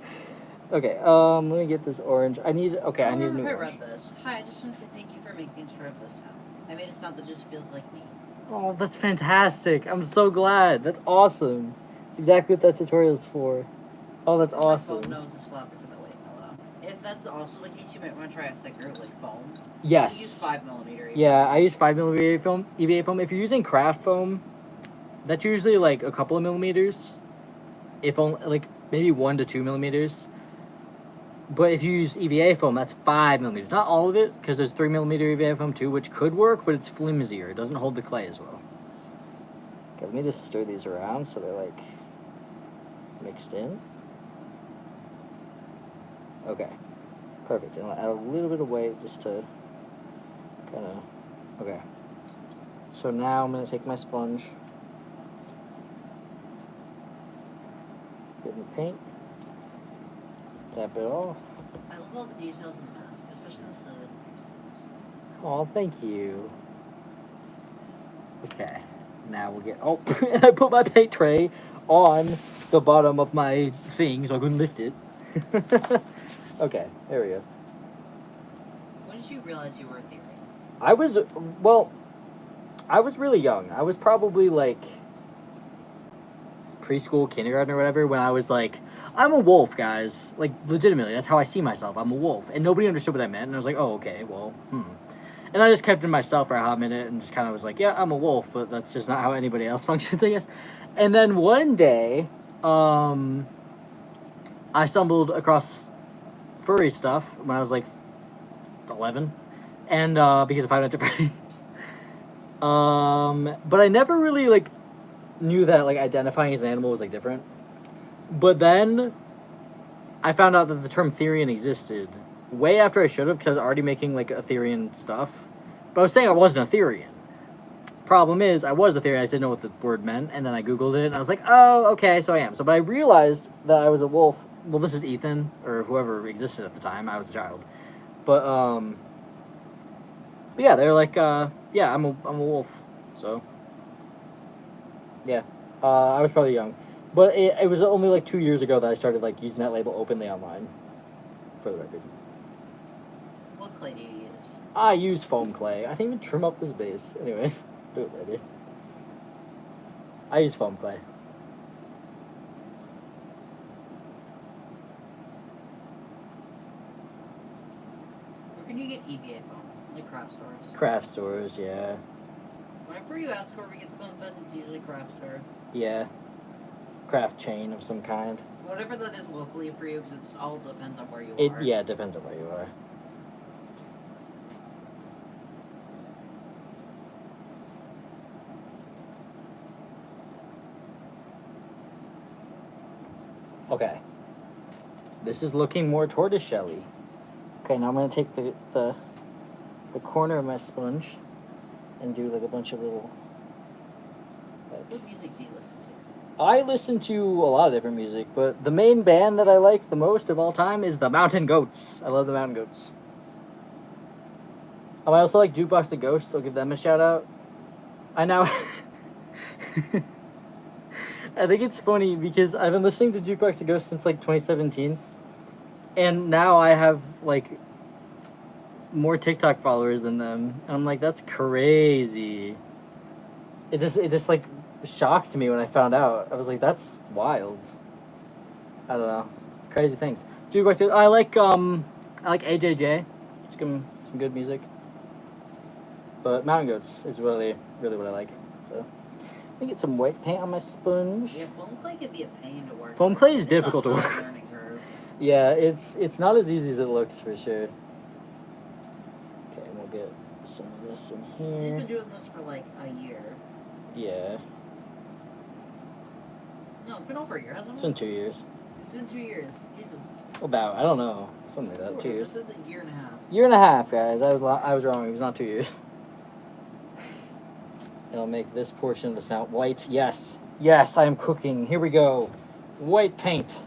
Okay, let me get this orange. I need a new orange. I read this. Hi, I just want to say thank you for making the intro of this sound. I made a sound that just feels like me. Oh, that's fantastic. I'm so glad. That's awesome. It's exactly what that tutorial's for. Oh, that's awesome. My phone nose is floppy for the weight. Hello. If that's also the case, you might want to try a thicker, like, foam. Yes. You use 5mm. Yeah, I use 5mm foam, EVA foam. If you're using craft foam, that's usually like a couple of millimeters. If only, like, maybe 1 to 2 millimeters. But if you use EVA foam, that's 5mm. Not all of it, because there's 3mm EVA foam too, which could work, but it's flimsier. It doesn't hold the clay as well. Okay, let me just stir these around so they're, like, mixed in. Okay, perfect. And I'll add a little bit of weight just to kind of... Okay. So now I'm going to take my sponge, get in the paint, tap it off. I love all the details in the mask, especially the silly pieces. Oh, thank you. Okay, now we'll get... Oh, and I put my paint tray on the bottom of my thing so I couldn't lift it. Okay, there we go. When did you realize you were a theory? I was... Well, I was really young. I was probably like preschool, kindergarten, or whatever when I was like, I'm a wolf, guys. Like, legitimately, that's how I see myself. I'm a wolf. And nobody understood what I meant. And I was like, oh, okay, well, And I just kept it to myself for a hot minute and just kind of was like, yeah, I'm a wolf, but that's just not how anybody else functions, I guess. And then one day, I stumbled across furry stuff when I was like 11, and because of Five Nights at Freddy's. But I never really like knew that like identifying as an animal was like different. But then I found out that the term Therian existed way after I should have, because I was already making like Etherean stuff. But I was saying I wasn't a Therian. Problem is, I was a Therian, I just didn't know what the word meant, and then I Googled it, and I was like, oh, okay, so I am. So, but I realized that I was a wolf. Well, this is Ethan, or whoever existed at the time. I was a child. But yeah, they're like, yeah, I'm a wolf. So, yeah. I was probably young. But it was only like 2 years ago that I started like using that label openly online, for the record. What clay do you use? I use foam clay. I didn't even trim up this base. Anyway, do it later. I use foam clay. Where can you get EVA foam? Like craft stores? Craft stores, yeah. Whenever you ask where we get something, it's usually craft store. Yeah. Craft chain of some kind. Whatever that is locally for you, because it all depends on where you are. Yeah, it depends on where you are. Okay. This is looking more tortoiseshell-y. Okay, now I'm going to take the corner of my sponge and do like a bunch of little... What music do you listen to? I listen to a lot of different music, but the main band that I like the most of all time is the Mountain Goats. I love the Mountain Goats. I also like Jukebox the Ghost. I'll give them a shout out. I now... I think it's funny because I've been listening to Jukebox the Ghost since like 2017. And now I have like more TikTok followers than them. And I'm like, that's crazy. It just like shocked me when I found out. I was like, that's wild. I don't know. It's crazy things. Jukebox, I like AJJ. It's some good music. But Mountain Goats is really, really what I like. So let me get some white paint on my sponge. Yeah, foam clay can be a pain to work. Foam clay is It's difficult a to hard work. learning curve. Yeah, it's not as easy as it looks for sure. Okay, we'll get some of this in He's here. been doing this for like a year. Yeah, No, it's been over a year, hasn't it? it's been 2 years. It's been 2 years. Jesus. About, I don't know, something like that. 2 years. It's been a year and a half. Year and a half, guys. I was wrong. It was not 2 years. And I'll make this portion of the snout white. Yes, yes, I am cooking. Here we go. White paint.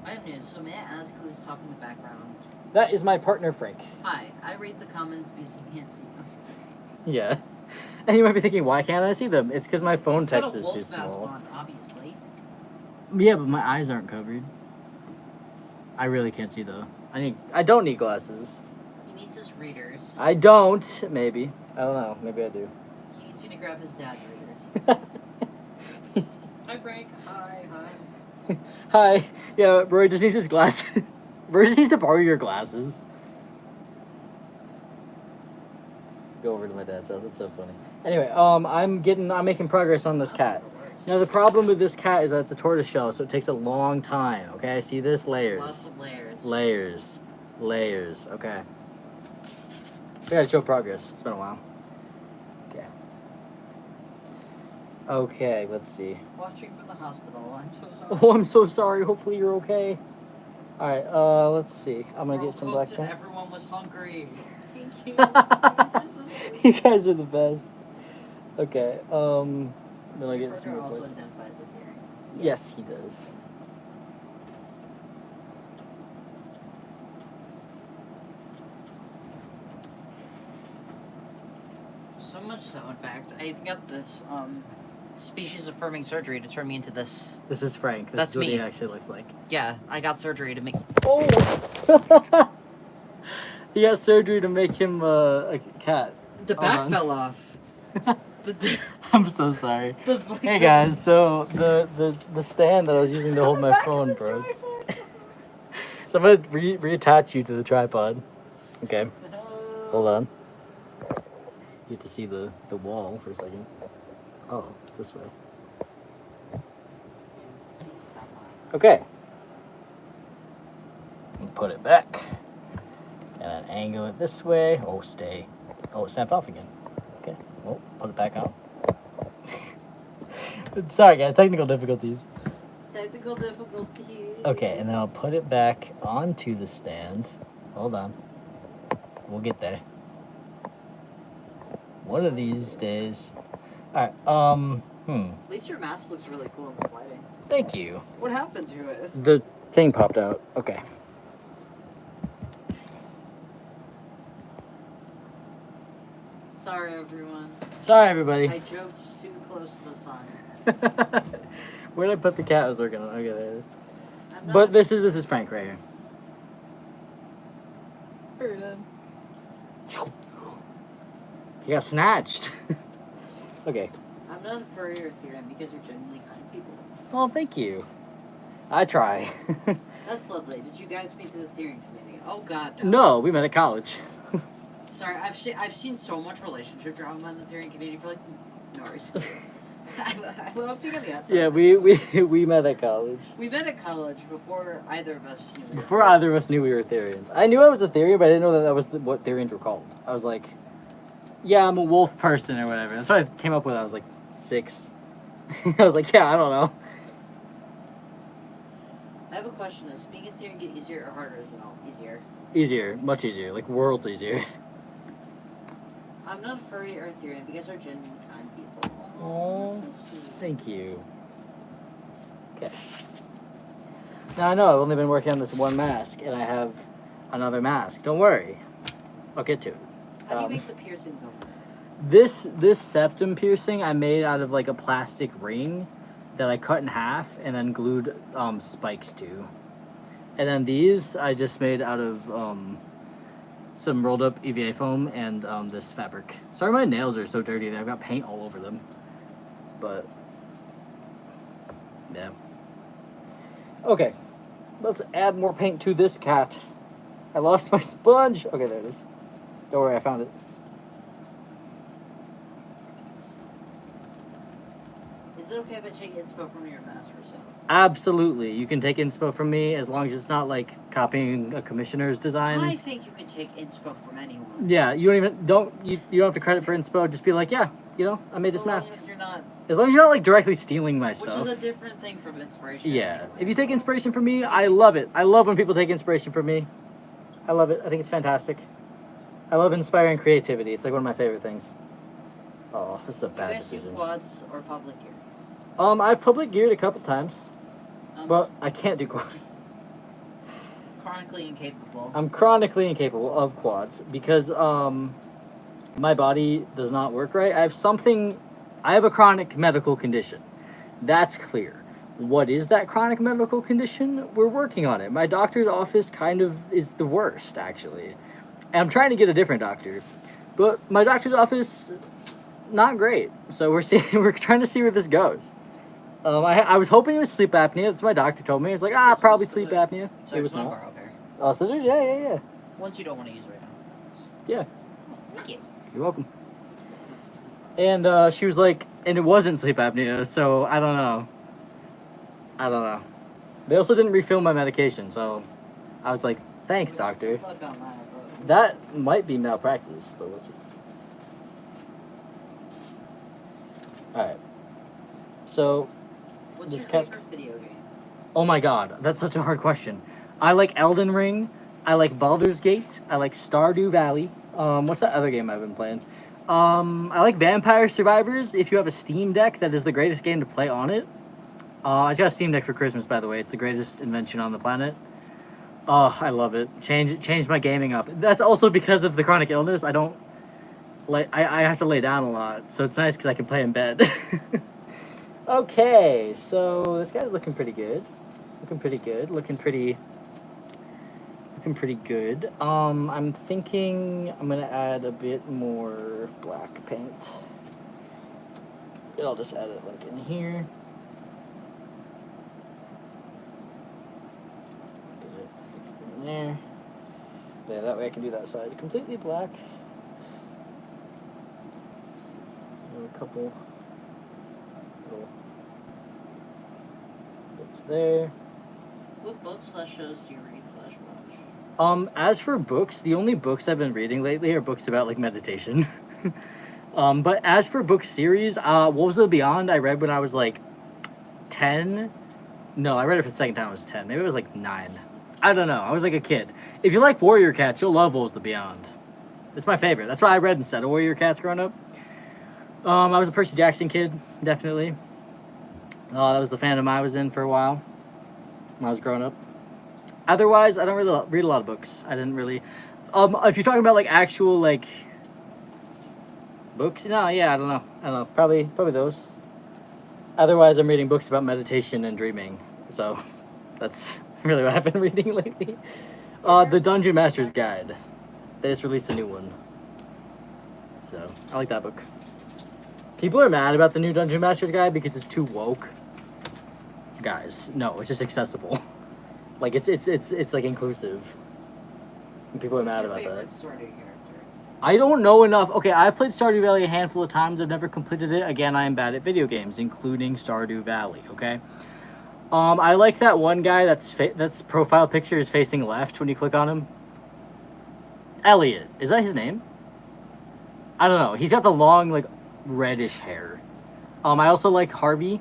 I have news. So may I ask who's talking in the background? That is my partner, Frank. Hi, I read the comments because you can't see them. Yeah. And you might be thinking, why can't I see them? It's because my phone He's got text a is wolf too mask small. on, obviously. Yeah, but my eyes aren't covered. I really can't see though. I don't need glasses. He needs his readers. I don't. Maybe. I don't know. Maybe I do. He needs me to grab his dad's readers. Hi, Frank. Hi. Hi. Yeah, Roy just needs his glasses. Roy just needs to borrow your glasses. Go over to my dad's house. It's so funny. Anyway, I'm making progress on this cat. Now the problem with this cat is that it's a tortoiseshell, so it takes a long time. Okay, see this? Layers. Lots of layers. Layers. Okay. I gotta show progress. It's been a while. Okay. Okay, let's see. Watching from the hospital. I'm so sorry. Oh, I'm so sorry. Hopefully you're okay. Alright, let's see. I'm gonna get some black Cooked paint. and everyone was hungry. Thank you. You guys are the best. Okay, then I'll Your get some partner more also black. identifies as Gary. Yes, he does. So much so, in fact, I even got this species affirming surgery to turn me into this. This is Frank. This That's is what me. he actually looks like. Yeah, I got surgery to make. Oh! He got surgery to make him a cat. The Hold back on. fell off. The, I'm so sorry. the, Hey guys, so the stand that I was using to hold my phone broke. So I'm gonna reattach you to the tripod. Okay, hold on. You have to see the wall for a second. Oh, it's this way. Okay. Put it back. And then angle it this way. Oh, stay. Oh, it snapped off again. Okay. Oh, put it back on. Sorry, guys. Technical difficulties. Technical difficulties. Okay, and then I'll put it back onto the stand. Hold on. We'll get there. One of these days. Alright, At least your mask looks really cool in this lighting. Thank you. What happened to it? The thing popped out. Okay. Sorry, everyone. Sorry, everybody. I joked too close to the sun. Where did I put the cat I was working on? Okay, there it is. I'm not- But this is Frank right here. He got snatched. Okay. I'm not a furry or Ethereum because you're genuinely kind people. Well, thank you. I try. That's lovely. Did you guys meet the Ethereum community? Oh God, No, we met at college. Sorry, I've seen so much relationship drama in the Ethereum community for like no reason. I love being on the outside. Yeah, we met at college. We met at college before either of us knew. we were Before either of us knew we were Ethereans. I knew I was a Etherean, but I didn't know that was what Ethereans were called. I was like, yeah, I'm a wolf person or whatever. That's what I came up with. I was like 6. I was like, yeah, I don't know. I have a question: does being Ethereum get easier or harder? Is it all easier? Easier, much easier, like worlds easier. I'm not a furry or Ethereum because they're genuinely kind people. Aw, that's so sweet. Thank you. Okay. Now I know I've only been working on this one mask, and I have another mask. Don't worry, I'll get to it. How do you make the piercings on This septum piercing I made out of like a plastic ring that I cut in half and then glued spikes to. And then these I just made out of some rolled up EVA foam and this fabric. Sorry my nails are so dirty, I've got paint all over them. But yeah. Okay. Let's add more paint to this cat. I lost my sponge. Okay, there it is. Don't worry, I found it. Is it okay if I take inspo from your mask or so? Absolutely. You can take inspo from me as long as it's not like copying a commissioner's design. I think you can take inspo from anyone. Yeah, you don't have to credit for inspo. Just be like, yeah, I made this mask. As long As long as you're not like directly stealing my which stuff. is a different thing from inspiration. Yeah. If you take inspiration from me, I love it. I love when people take inspiration from me. I love it. I think it's fantastic. I love inspiring creativity. It's like one of my favorite things. Oh, this is a Do you bad guys do decision. quads or public gear? I've public geared a couple times, Um, but I can't do quads. chronically incapable. I'm chronically incapable of quads because my body does not work right. I have a chronic medical condition. That's clear. What is that chronic medical condition? We're working on it. My doctor's office kind of is the worst, actually. And I'm trying to get a different doctor. But my doctor's office, not great. So we're trying to see where this goes. I was hoping it was sleep apnea. That's what my doctor told me. He was like, probably sleep apnea. So It was one not. borrow a pair. Oh, scissors? Yeah. Ones you don't want to use right now. Yeah. Oh, thank you. You're welcome. And she was like, and it wasn't sleep apnea, so I don't know. They also didn't refill my medication, so I was like, thanks, doctor. Good luck on that, but That might be malpractice, but we'll see. Alright. So, what's this your cat's- favorite video game? oh my god, that's such a hard question. I like Elden Ring, I like Baldur's Gate, I like Stardew Valley. What's that other game I've been playing? I like Vampire Survivors. If you have a Steam Deck, that is the greatest game to play on it. I just got a Steam Deck for Christmas, by the way. It's the greatest invention on the planet. Oh, I love it. Changed my gaming up. That's also because of the chronic illness. I don't I have to lay down a lot, so it's nice because I can play in bed. Okay, so this guy's looking pretty good. Looking pretty looking pretty good. I'm thinking I'm gonna add a bit more black paint. And I'll just add it like in here. Get it in there. Yeah, that way I can do that side completely black. And a couple little bits there. What books/shows do you read/watch? As for books, the only books I've been reading lately are books about like meditation. But as for book series, Wolves of the Beyond I read when I was like 10. No, I read it for the second time I was 10. Maybe it was like 9. I don't know. I was like a kid. If you like Warrior Cats, you'll love Wolves of the Beyond. It's my favorite. That's why I read instead of Warrior Cats growing up. I was a Percy Jackson kid, definitely. That was the fandom I was in for a while when I was growing up. Otherwise, I don't really read a lot of books. I didn't really. If you're talking about like actual like books, no, yeah, I don't know. Probably those. Otherwise, I'm reading books about meditation and dreaming. So, that's really what I've been reading lately. The Dungeon Master's Guide. They just released a new one. So, I like that book. People are mad about the new Dungeon Master's Guide because it's too woke. Guys, no, it's just accessible. Like it's like inclusive. And people are mad about that. Stardew character? I don't know enough. Okay, I've played Stardew Valley a handful of times. I've never completed it. Again, I am bad at video games, including Stardew Valley. Okay. I like that one guy that's profile picture is facing left when you click on him. Elliot, is that his name? I don't know. He's got the long like reddish hair. I also like Harvey.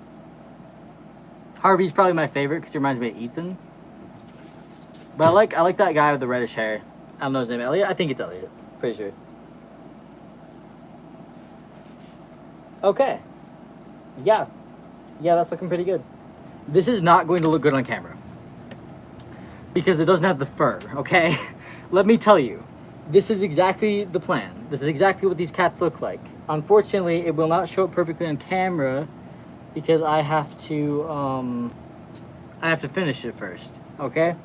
Harvey's probably my favorite because he reminds me of Ethan. But I like that guy with the reddish hair. I don't know his name. Elliot? I think it's Elliot. Pretty sure. Okay. Yeah. Yeah, that's looking pretty good. This is not going to look good on camera. Because it doesn't have the fur, okay? Let me tell you. This is exactly the plan. This is exactly what these cats look like. Unfortunately, it will not show up perfectly on camera because I have to finish it first, okay?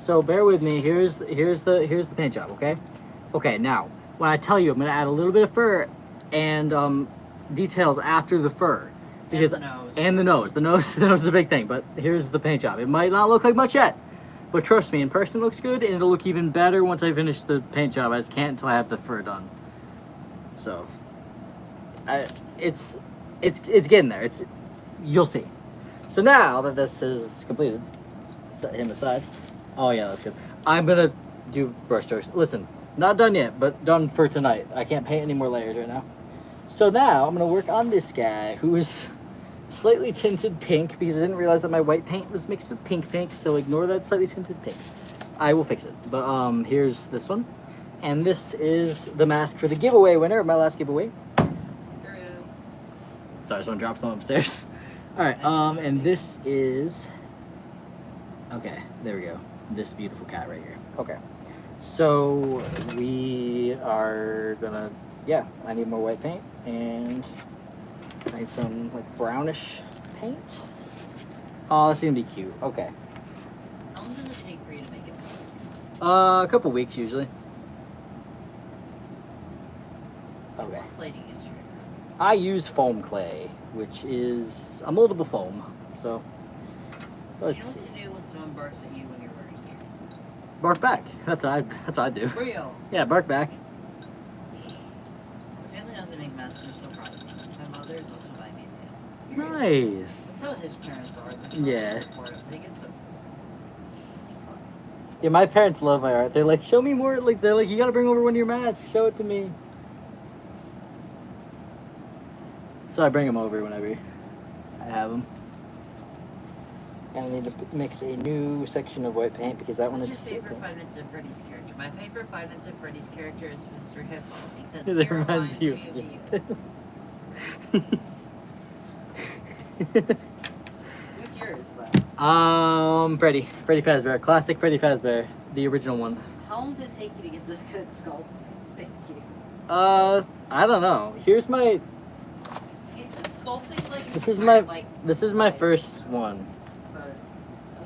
So bear with me. Here's the paint job, okay? Okay, now when I tell you, I'm gonna add a little bit of fur and details after the fur because and the nose. And the nose. The nose is a big thing. But here's the paint job. It might not look like much yet, but trust me, in person it looks good, and it'll look even better once I finish the paint job. I just can't until I have the fur done. So, it's getting there. You'll see. So now that this is completed, set him aside. Oh yeah, that's good. I'm gonna do brush strokes. Listen, not done yet, but done for tonight. I can't paint any more layers right now. So now I'm gonna work on this guy who is slightly tinted pink because I didn't realize that my white paint was mixed with pink. So ignore that slightly tinted pink. I will fix it. But here's this one, and this is the mask for the giveaway winner of my last giveaway. Sorry, someone dropped something upstairs. All right, and this is okay. There we go. This beautiful cat right here. Okay, so we are gonna. Yeah, I need more white paint and I need some like brownish paint. Oh, that's gonna be cute. Okay. How long does it take for you to make it? A couple weeks usually. Okay. What clay do you use for your dress? I use foam clay, which is a moldable foam. So let's Do you know see. what to do when someone barks at you when you're wearing gear? Bark back. That's what I do. Real. Yeah, bark back. My family doesn't make masks, and they're so proud of me. My mother is also buying me a tail. Nice. That's how his parents are. Yeah. So supportive. They get so. Yeah, my parents love my art. They're like, show me more. Like they're like, you gotta bring over one of your masks. Show it to me. So I bring them over whenever I have them. And I need to mix a new section of white paint because that one What's is. your favorite Five Nights at Freddy's character? My favorite Five Nights at Freddy's character is Mr. Hippo because It he reminds you of you. Who's yours, though? Freddy Fazbear, classic Freddy Fazbear, the original one. How long did it take you to get this good sculpt? Thank you. I don't know. Here's my. It's sculpting like. This is my first one.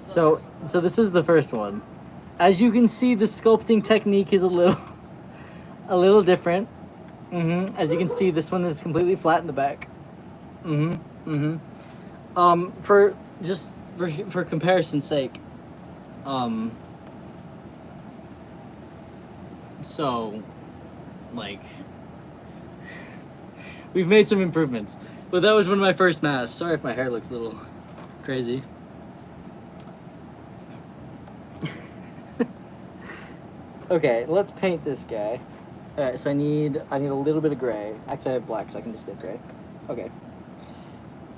So this is the first one. As you can see, the sculpting technique is a little different. As you can see, this one is completely flat in the back. For just for comparison's sake, so like we've made some improvements, but that was one of my first masks. Sorry if my hair looks a little crazy. Okay, let's paint this guy. All right, so I need a little bit of gray. Actually, I have black, so I can just paint gray. Okay.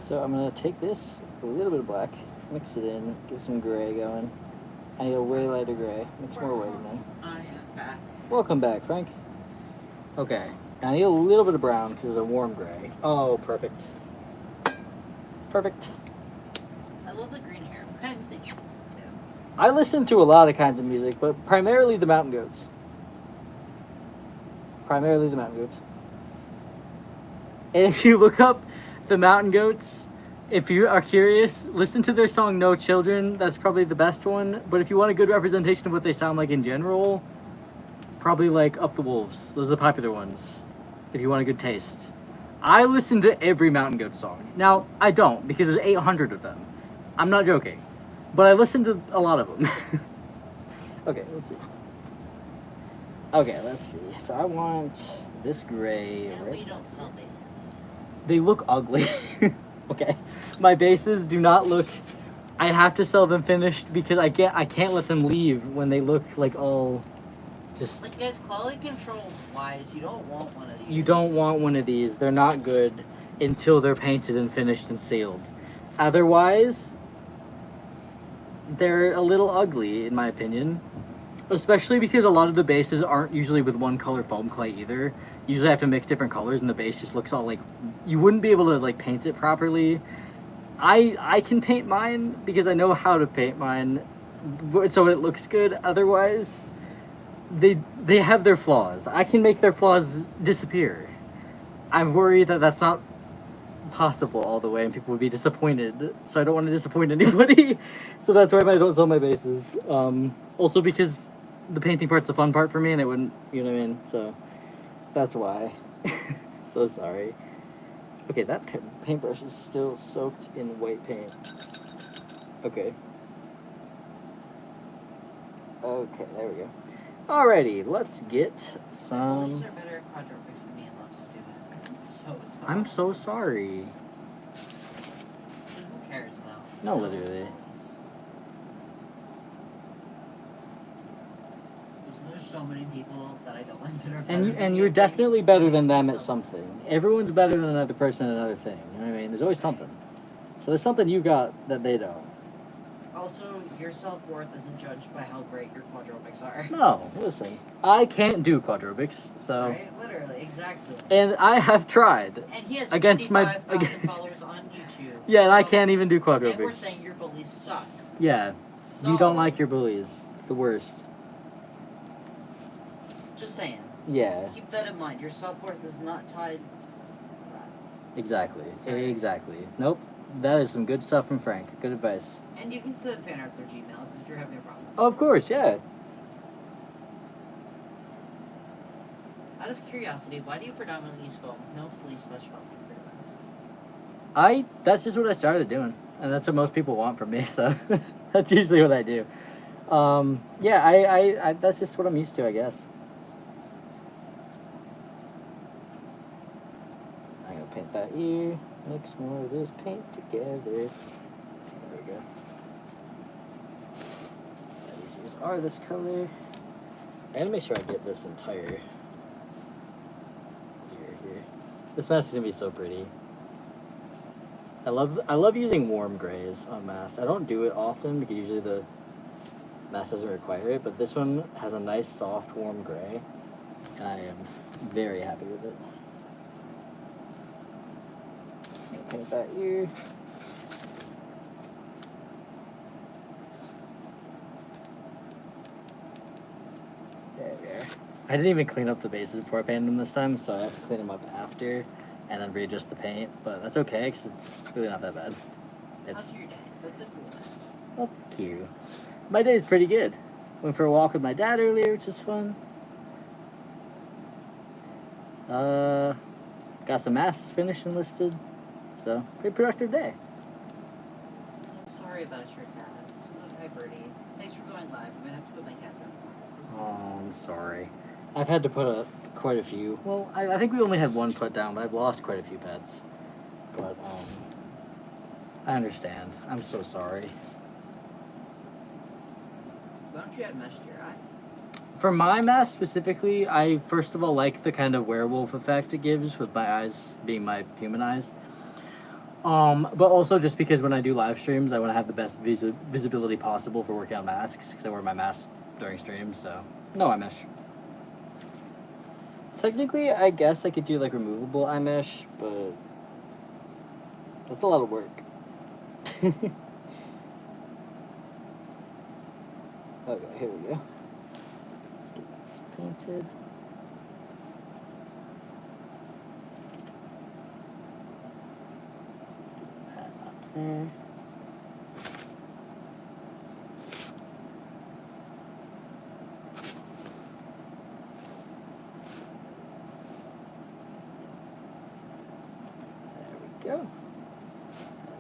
So I'm gonna take this, a little bit of black, mix it in, get some gray going. I need a way lighter gray. Mix more white in there. I am back. Welcome back, Frank. Okay. I need a little bit of brown because it's a warm gray. Oh, perfect. Perfect. I love the green hair. What kind of music do you listen to? I listen to a lot of kinds of music, but primarily the Mountain Goats. Primarily the Mountain Goats. And if you look up the Mountain Goats, if you are curious, listen to their song No Children. That's probably the best one. But if you want a good representation of what they sound like in general, probably like Up the Wolves. Those are the popular ones, if you want a good taste. I listen to every Mountain Goats song. Now, I don't, because there's 800 of them. I'm not joking. But I listen to a lot of them. Okay, let's see. Okay, let's see. So I want this gray. And right? we don't sell bases. They look ugly. Okay. My bases do not look... I have to sell them finished because I can't let them leave when they look like all just... Like, guys, quality control wise, you don't want one of these. You don't want one of these. They're not good until they're painted and finished and sealed. Otherwise, they're a little ugly, in my opinion. Especially because a lot of the bases aren't usually with one color foam clay either. You usually have to mix different colors and the base just looks all like... You wouldn't be able to like paint it properly. I can paint mine because I know how to paint mine so it looks good. Otherwise, they have their flaws. I can make their flaws disappear. I'm worried that that's not possible all the way and people would be disappointed, so I don't want to disappoint anybody. So that's why I don't sell my bases. Also because the painting part's the fun part for me and it wouldn't, you know what I mean? So that's why. So sorry. Okay, that paintbrush is still soaked in white paint. Okay. Okay, there we go. Alrighty, let's get some... These are better at quadruplics than me and loves to do it. I'm so sorry. I'm so sorry. Who cares though? No, literally. There's so many people that I don't like that are better And than you're me at definitely things. better than them at something. Everyone's better than another person at another thing. You know what I mean? There's always something. So there's something you got that they don't. Also, your self-worth isn't judged by how great your quadruplics are. No, listen. I can't do quadrubics, so... Right? Literally, exactly. And I have tried. And he has Against my- 55,000 followers on YouTube. Yeah, and I so- can't even do And we're quadrupics. saying your bullies suck. Yeah, So, you don't like your bullies. The worst. Just saying. Yeah, Keep that in mind. Your self-worth is not tied to that. exactly. Sorry. Exactly. Nope. That is some good stuff from Frank. Good advice. And you can send fan art through Gmail because if you're having a problem. Oh, of course, yeah. Out of curiosity, why do you predominantly use foam? No fleece / felting for your masks. That's just what I started doing. And that's what most people want from me, so that's usually what I do. Yeah, I that's just what I'm used to, I guess. I'm gonna paint that ear. Mix more of this paint together. There we go. Yeah, these ears are this color. And make sure I get this entire ear here. This mask is gonna be so pretty. I love using warm grays on masks. I don't do it often because usually the mask doesn't require it, but this one has a nice soft warm gray and I am very happy with it. Paint that ear. There we are. I didn't even clean up the bases before I painted them this time, so I have to clean them up after and then readjust the paint, but that's okay because it's really not that bad. How's your day? What's it for? Oh, thank you. My day's pretty good. Went for a walk with my dad earlier, which is fun. Got some masks finished and listed. So, pretty productive day. I'm sorry about your cat. This was a hi Birdie. Thanks for going live. I'm gonna have to put my cat down. This is Oh, I'm sorry. I've had to put up quite a few. Well, I think we only had one put down, but I've lost quite a few pets. But, I understand. I'm so sorry. Why don't you add mesh to your eyes? For my mask specifically, I first of all like the kind of werewolf effect it gives with my eyes being my human eyes. But also just because when I do live streams, I want to have the best visibility possible for working on masks, because I wear my mask during streams, so no eye mesh. Technically, I guess I could do like removable eye mesh, but that's a lot of work. Okay, here we go. Let's get this painted. That up there. There we go.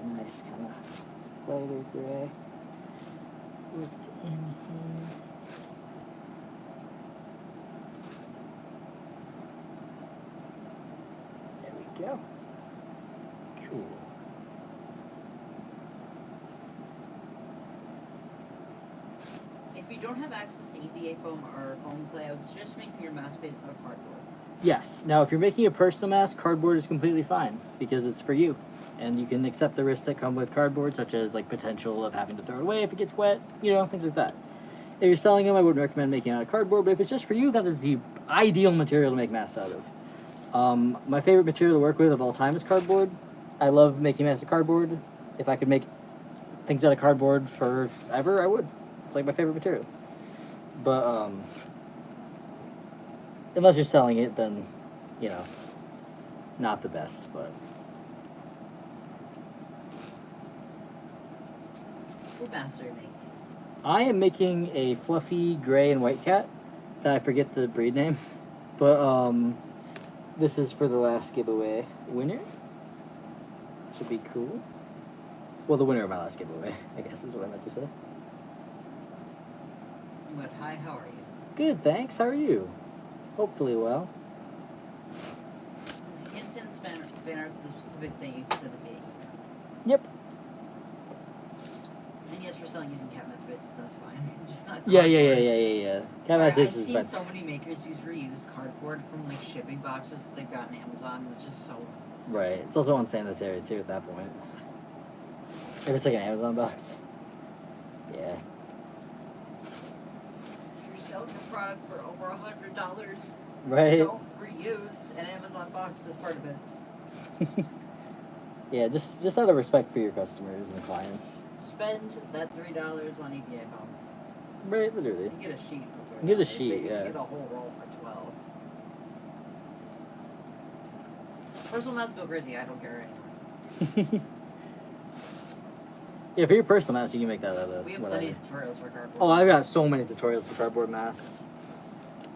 A nice kind of lighter gray. Worked in here. There we go. Cool. If you don't have access to EVA foam or foam clay, I would suggest making your mask based out of cardboard. Yes. Now, if you're making a personal mask, cardboard is completely fine because it's for you. And you can accept the risks that come with cardboard, such as like potential of having to throw it away if it gets wet, you know, things like that. If you're selling them, I wouldn't recommend making it out of cardboard, but if it's just for you, that is the ideal material to make masks out of. My favorite material to work with of all time is cardboard. I love making masks of cardboard. If I could make things out of cardboard forever, I would. It's like my favorite material. But unless you're selling it, then, you know, not the best, but... What mask are you making? I am making a fluffy gray and white cat that I forget the breed name, but this is for the last giveaway winner. Should be cool. Well, the winner of my last giveaway, I guess is what I meant to say. But hi, how are you? Good, thanks. How are you? Hopefully well. Instant fan art the specific thing you consider making. Yep. And yes, we're selling using cat mask bases, that's fine. Just not Yeah. cardboard. Cat mask I've is seen fine. so many makers use reused cardboard from like shipping boxes that they've got on Amazon. It's just so... Right. It's also unsanitary too at that point. If it's like an Amazon box. Yeah. If you're selling a product for over $100, Right. don't reuse an Amazon box as part of it. Yeah, just out of respect for your customers and clients. Spend that $3 on EVA foam. Right, literally. You get a sheet for $3. You get a sheet, but you yeah. get a whole roll for $12. Personal masks go crazy. I don't care anymore. Yeah, for your personal mask, you can make that out of We have whatever. plenty of tutorials for cardboard. Oh, I've got so many tutorials for cardboard masks.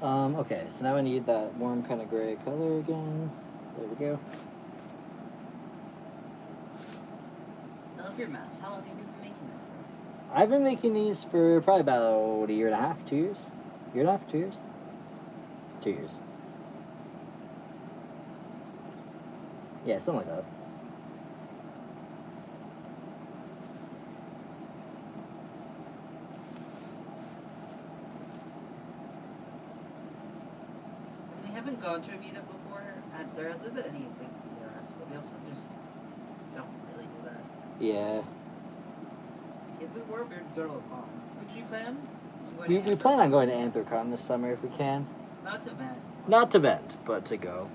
Okay, so now I need that warm kind of gray color again. There we go. I love your mask. How long have you been making them for? I've been making these for probably about a year and a half, 2 years. Year and a half, 2 years? 2 years. Yeah, something like that. We haven't gone to a meetup before. There hasn't been any big meetups, but we also just don't really do that. Yeah. If we were, we'd go to a prom. Would you plan? We plan on going to Anthrocon this summer if we can. Not to vent. Not to vent, but to go.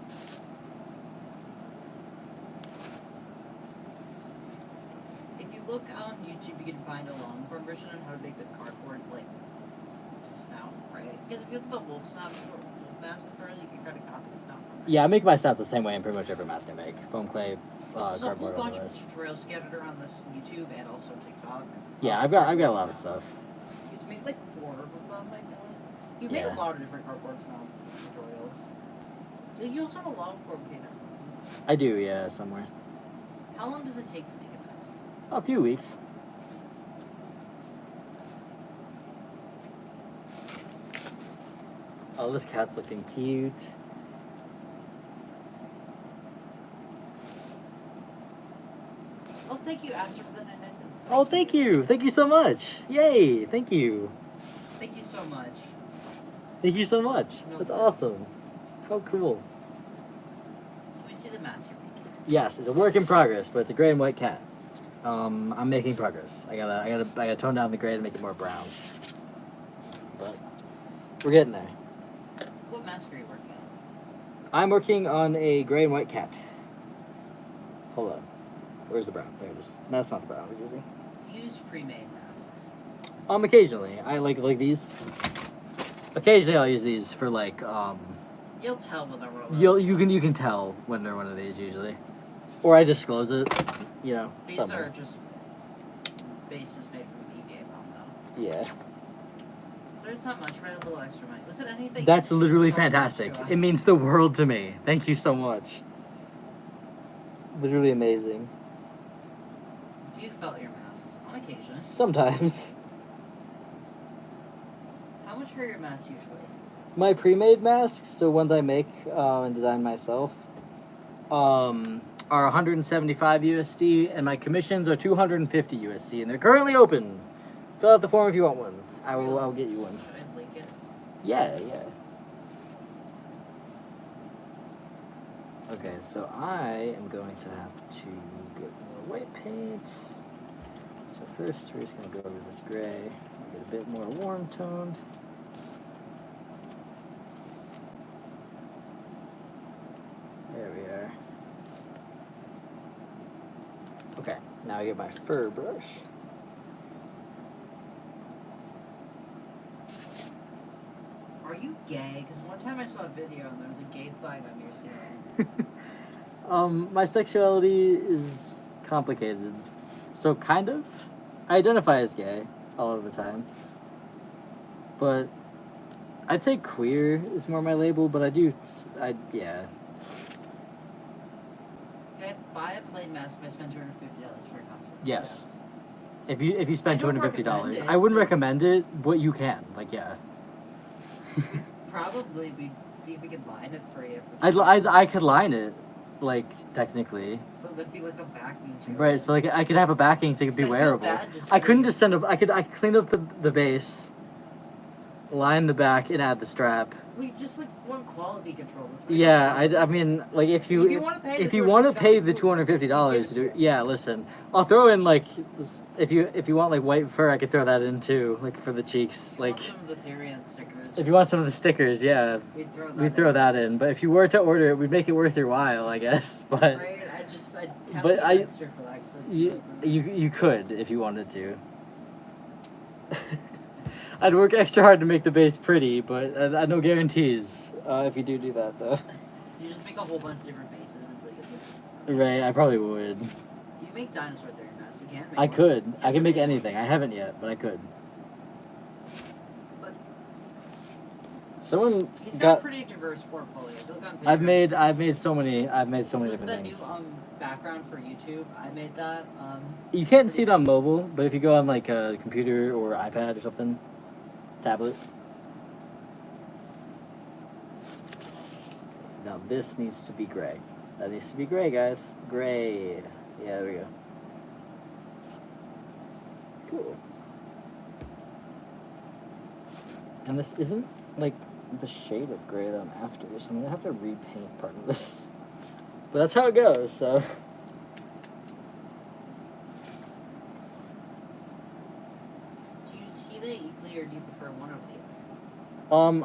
If you look on YouTube, you can find a long form version on how to make a cardboard like snout, right? Because if you look at the wolf snout wolf mask tutorial, you can kind of copy the snout from there. Yeah, I make my snouts the same way in pretty much every mask I make. Foam clay, There's a cardboard, whole bunch of otherwise. tutorials scattered around this YouTube and also TikTok. Yeah, I've got a lot of stuff. He's made like 4 of them. I feel like. You've made Yeah. a lot of different cardboard snobs tutorials. You also have a longboard kit. I do, yeah, somewhere. How long does it take to make a mask? A few weeks. Oh, this cat's looking cute. Oh, thank you, Asher, for the 9 cents. Oh, thank you. Thank you so much. Yay. Thank you. Thank you so much. Thank you so much. No That's problem. awesome. How cool. Can we see the mask you're making? Yes, it's a work in progress, but it's a gray and white cat. I'm making progress. I gotta tone down the gray to make it more brown. But we're getting there. What mask are you working on? I'm working on a gray and white cat. Hold on. Where's the brown? There it is. That's not the brown I was using. Do you use pre-made masks? Occasionally. I like these. Occasionally I'll use these for like You'll tell when they're rolling. you can tell when they're one of these usually. Or I disclose it, you know, These somewhere. are just bases made from EVA foam, though. Yeah. So it's not much, right? A little extra money. Listen, anything. That's means literally so much fantastic. to It us. means the world to me. Thank you so much. Literally amazing. Do you felt your masks? On occasion. Sometimes. How much are your masks usually? My pre-made masks, so ones I make and design myself, are 175 USD, and my commissions are 250 USD, and they're currently open. Fill out the form if you want one. I'll get you one. Should I link it? Yeah. Okay, so I am going to have to get more white paint. So first, we're just gonna go over this gray, get a bit more warm toned. There we are. Okay, now I get my fur brush. Are you gay? Because one time I saw a video and there was a gay flag on your ceiling. My sexuality is complicated. So kind of. I identify as gay all of the time. But I'd say queer is more my label, but yeah. Can I buy a plain mask if I spend $250 for a costume? Yes. If you spend I don't $250, recommend it, I wouldn't but- recommend it, but you can. Like, yeah. Probably we'd see if we could line it for you. I could line it, like, technically. So there'd be like a backing to it. Right, so like I could have a backing so it could be So I feel wearable. bad just I couldn't saying- just send up. I could clean up the base, line the back, and add the strap. We just like want quality control. That's what Yeah, it I mean, like If you wanna pay if the you want to pay the $250, $250 to do it, yeah, listen, I'll throw in like this, if you want like white fur, I could throw that in too, like for the cheeks. If you Like want some of the Therian stickers, if you want some of the stickers, yeah, we'd throw that in. But if you were to order it, we'd make it worth your while, I guess. But Right? I'd have But to get I- extra for that. 'Cause I'd you could if you wanted to. I'd work extra hard to make the base pretty, but no guarantees if you do that though. You just make a whole bunch of different bases until you get the. Right, I probably would. Do you make dinosaur Therian masks? You can make I one. could. I Yes, can make okay. anything. I haven't yet, but I could. But Someone he's got got. a pretty diverse portfolio. If you look on Pinterest, I've made so many if you different look at that things. new background for YouTube, I made that. You can't see it on mobile, but if you go on like a computer or iPad or something, tablet. Now this needs to be gray. That needs to be gray, guys. Gray. Yeah, there we go. Cool. And this isn't like the shade of gray that I'm after, so I'm gonna have to repaint part of this. But that's how it goes, so. Do you use he, they, equally, or do you prefer one over the other?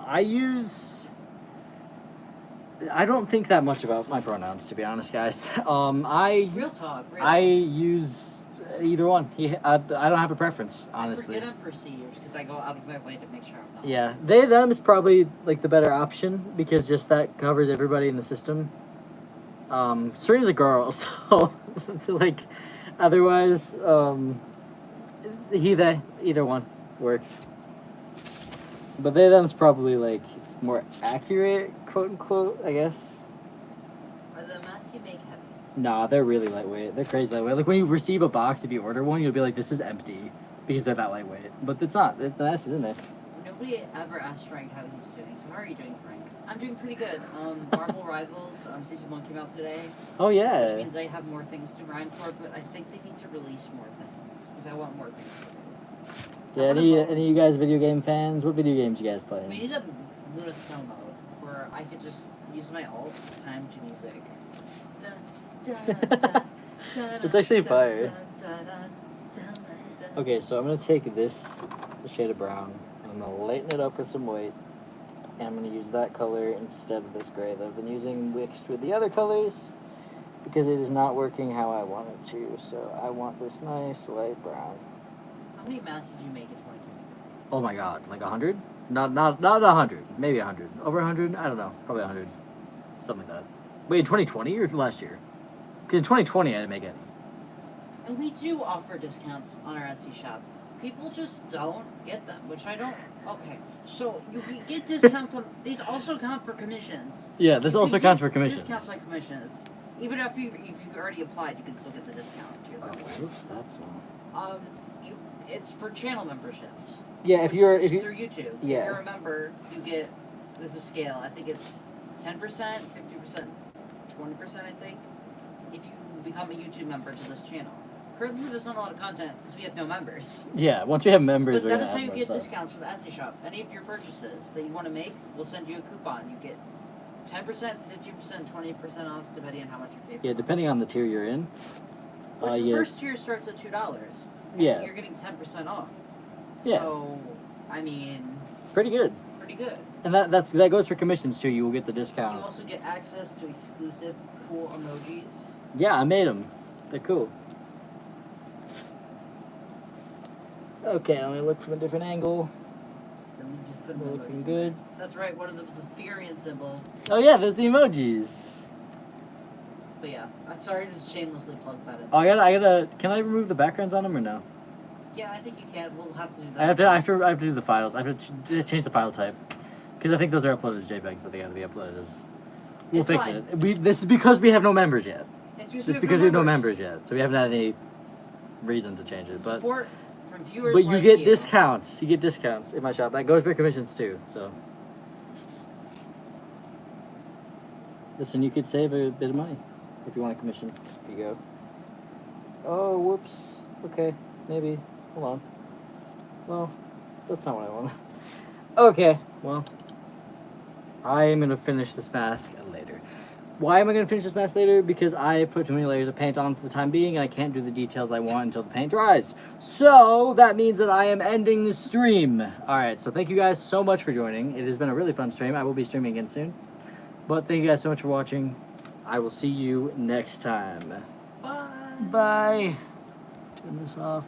I don't think that much about my pronouns, to be honest, guys. Real talk. Real. I use either one. I don't have a preference, I honestly. forget I'm procedures because I go out of my way to make sure I'm not. Yeah, they, them is probably like the better option because just that covers everybody in the system. Serena's a girl, so it's like, otherwise, he, they, either one works. But they them's probably like more accurate, quote unquote, I guess. Are the masks you make heavy? Nah, they're really lightweight. They're crazy lightweight. Like when you receive a box, if you order one, you'll be like, this is empty because they're that lightweight. But it's not. The mask is in there. Nobody ever asked Frank how he's doing. So how are you doing, Frank? I'm doing pretty good. Marvel Rivals season 1 came out today. Oh yeah. Which means I have more things to grind for, but I think they need to release more things because I want more things to do. Yeah. Any of you guys video game fans? What video games you guys playing? We need a Luna Snow mode where I could just use my alt time to music. It's actually fire. Okay, so I'm gonna take this shade of brown and I'm gonna lighten it up with some white, and I'm gonna use that color instead of this gray that I've been using mixed with the other colors because it is not working how I want it to. So I want this nice light brown. How many masks did you make in 2020? Oh my god, like 100? Not 100, maybe 100. Over 100? I don't know, probably 100, something like that. Wait, in 2020 or last year? Because in 2020 I didn't make any. And we do offer discounts on our Etsy shop. People just don't get them, which I don't. Okay, so you can get discounts on these. Also count for commissions. Yeah, this You also can counts get for commissions. Discounts on commissions. Even if you already applied, you can still get the discount to your website. Oops, that's one. It's for channel memberships. Yeah, if you're through YouTube. Yeah. If you're a member, you get there's a scale. I think it's 10%, 50%, 20%. I think if you become a YouTube member to this channel. Currently, there's not a lot of content because we have no members. Yeah, once we have members, But that is how you get discounts for the Etsy shop. Any of your purchases that you want to make, we'll send you a coupon. You get 10%, 50%, 20% off, depending on how much you pay for. Yeah, depending on the tier you're in. Which the yeah. first tier starts at $2. Yeah. You're getting 10% off. Yeah. So, I mean, Pretty good. pretty good. And that goes for commissions too. You will get the You discount. also get access to exclusive cool emojis. Yeah, I made them. They're cool. Okay, let me look from a different angle. Then we just put We're emojis looking in good. there. That's right, one of them is a Therian symbol. Oh yeah, there's the emojis. But yeah, I'm sorry to shamelessly plug that in. Oh, I gotta. Can I remove the backgrounds on them or no? Yeah, I think you can. We'll have to do that. I have to do the files. I have to change the file type because I think those are uploaded as JPEGs, but they gotta be uploaded as. We'll It's fix fine. it. This is because we have no members yet. It's It's because we have no members yet, so we haven't had any reason to change it. But Support from viewers but you like get discounts. You get discounts in my shop. That goes for commissions too. So listen, you could save a bit of money if you want a commission. Here you go. Oh, whoops. Okay, maybe. Hold on. Well, that's not what I want. Okay, well, I am gonna finish this mask later. Why am I going to finish this mask later? Because I put too many layers of paint on for the time being, and I can't do the details I want until the paint dries. So, that means that I am ending the stream. Alright, so thank you guys so much for joining. It has been a really fun stream. I will be streaming again soon. But thank you guys so much for watching. I will see you next time. Bye. Bye. Turn this off.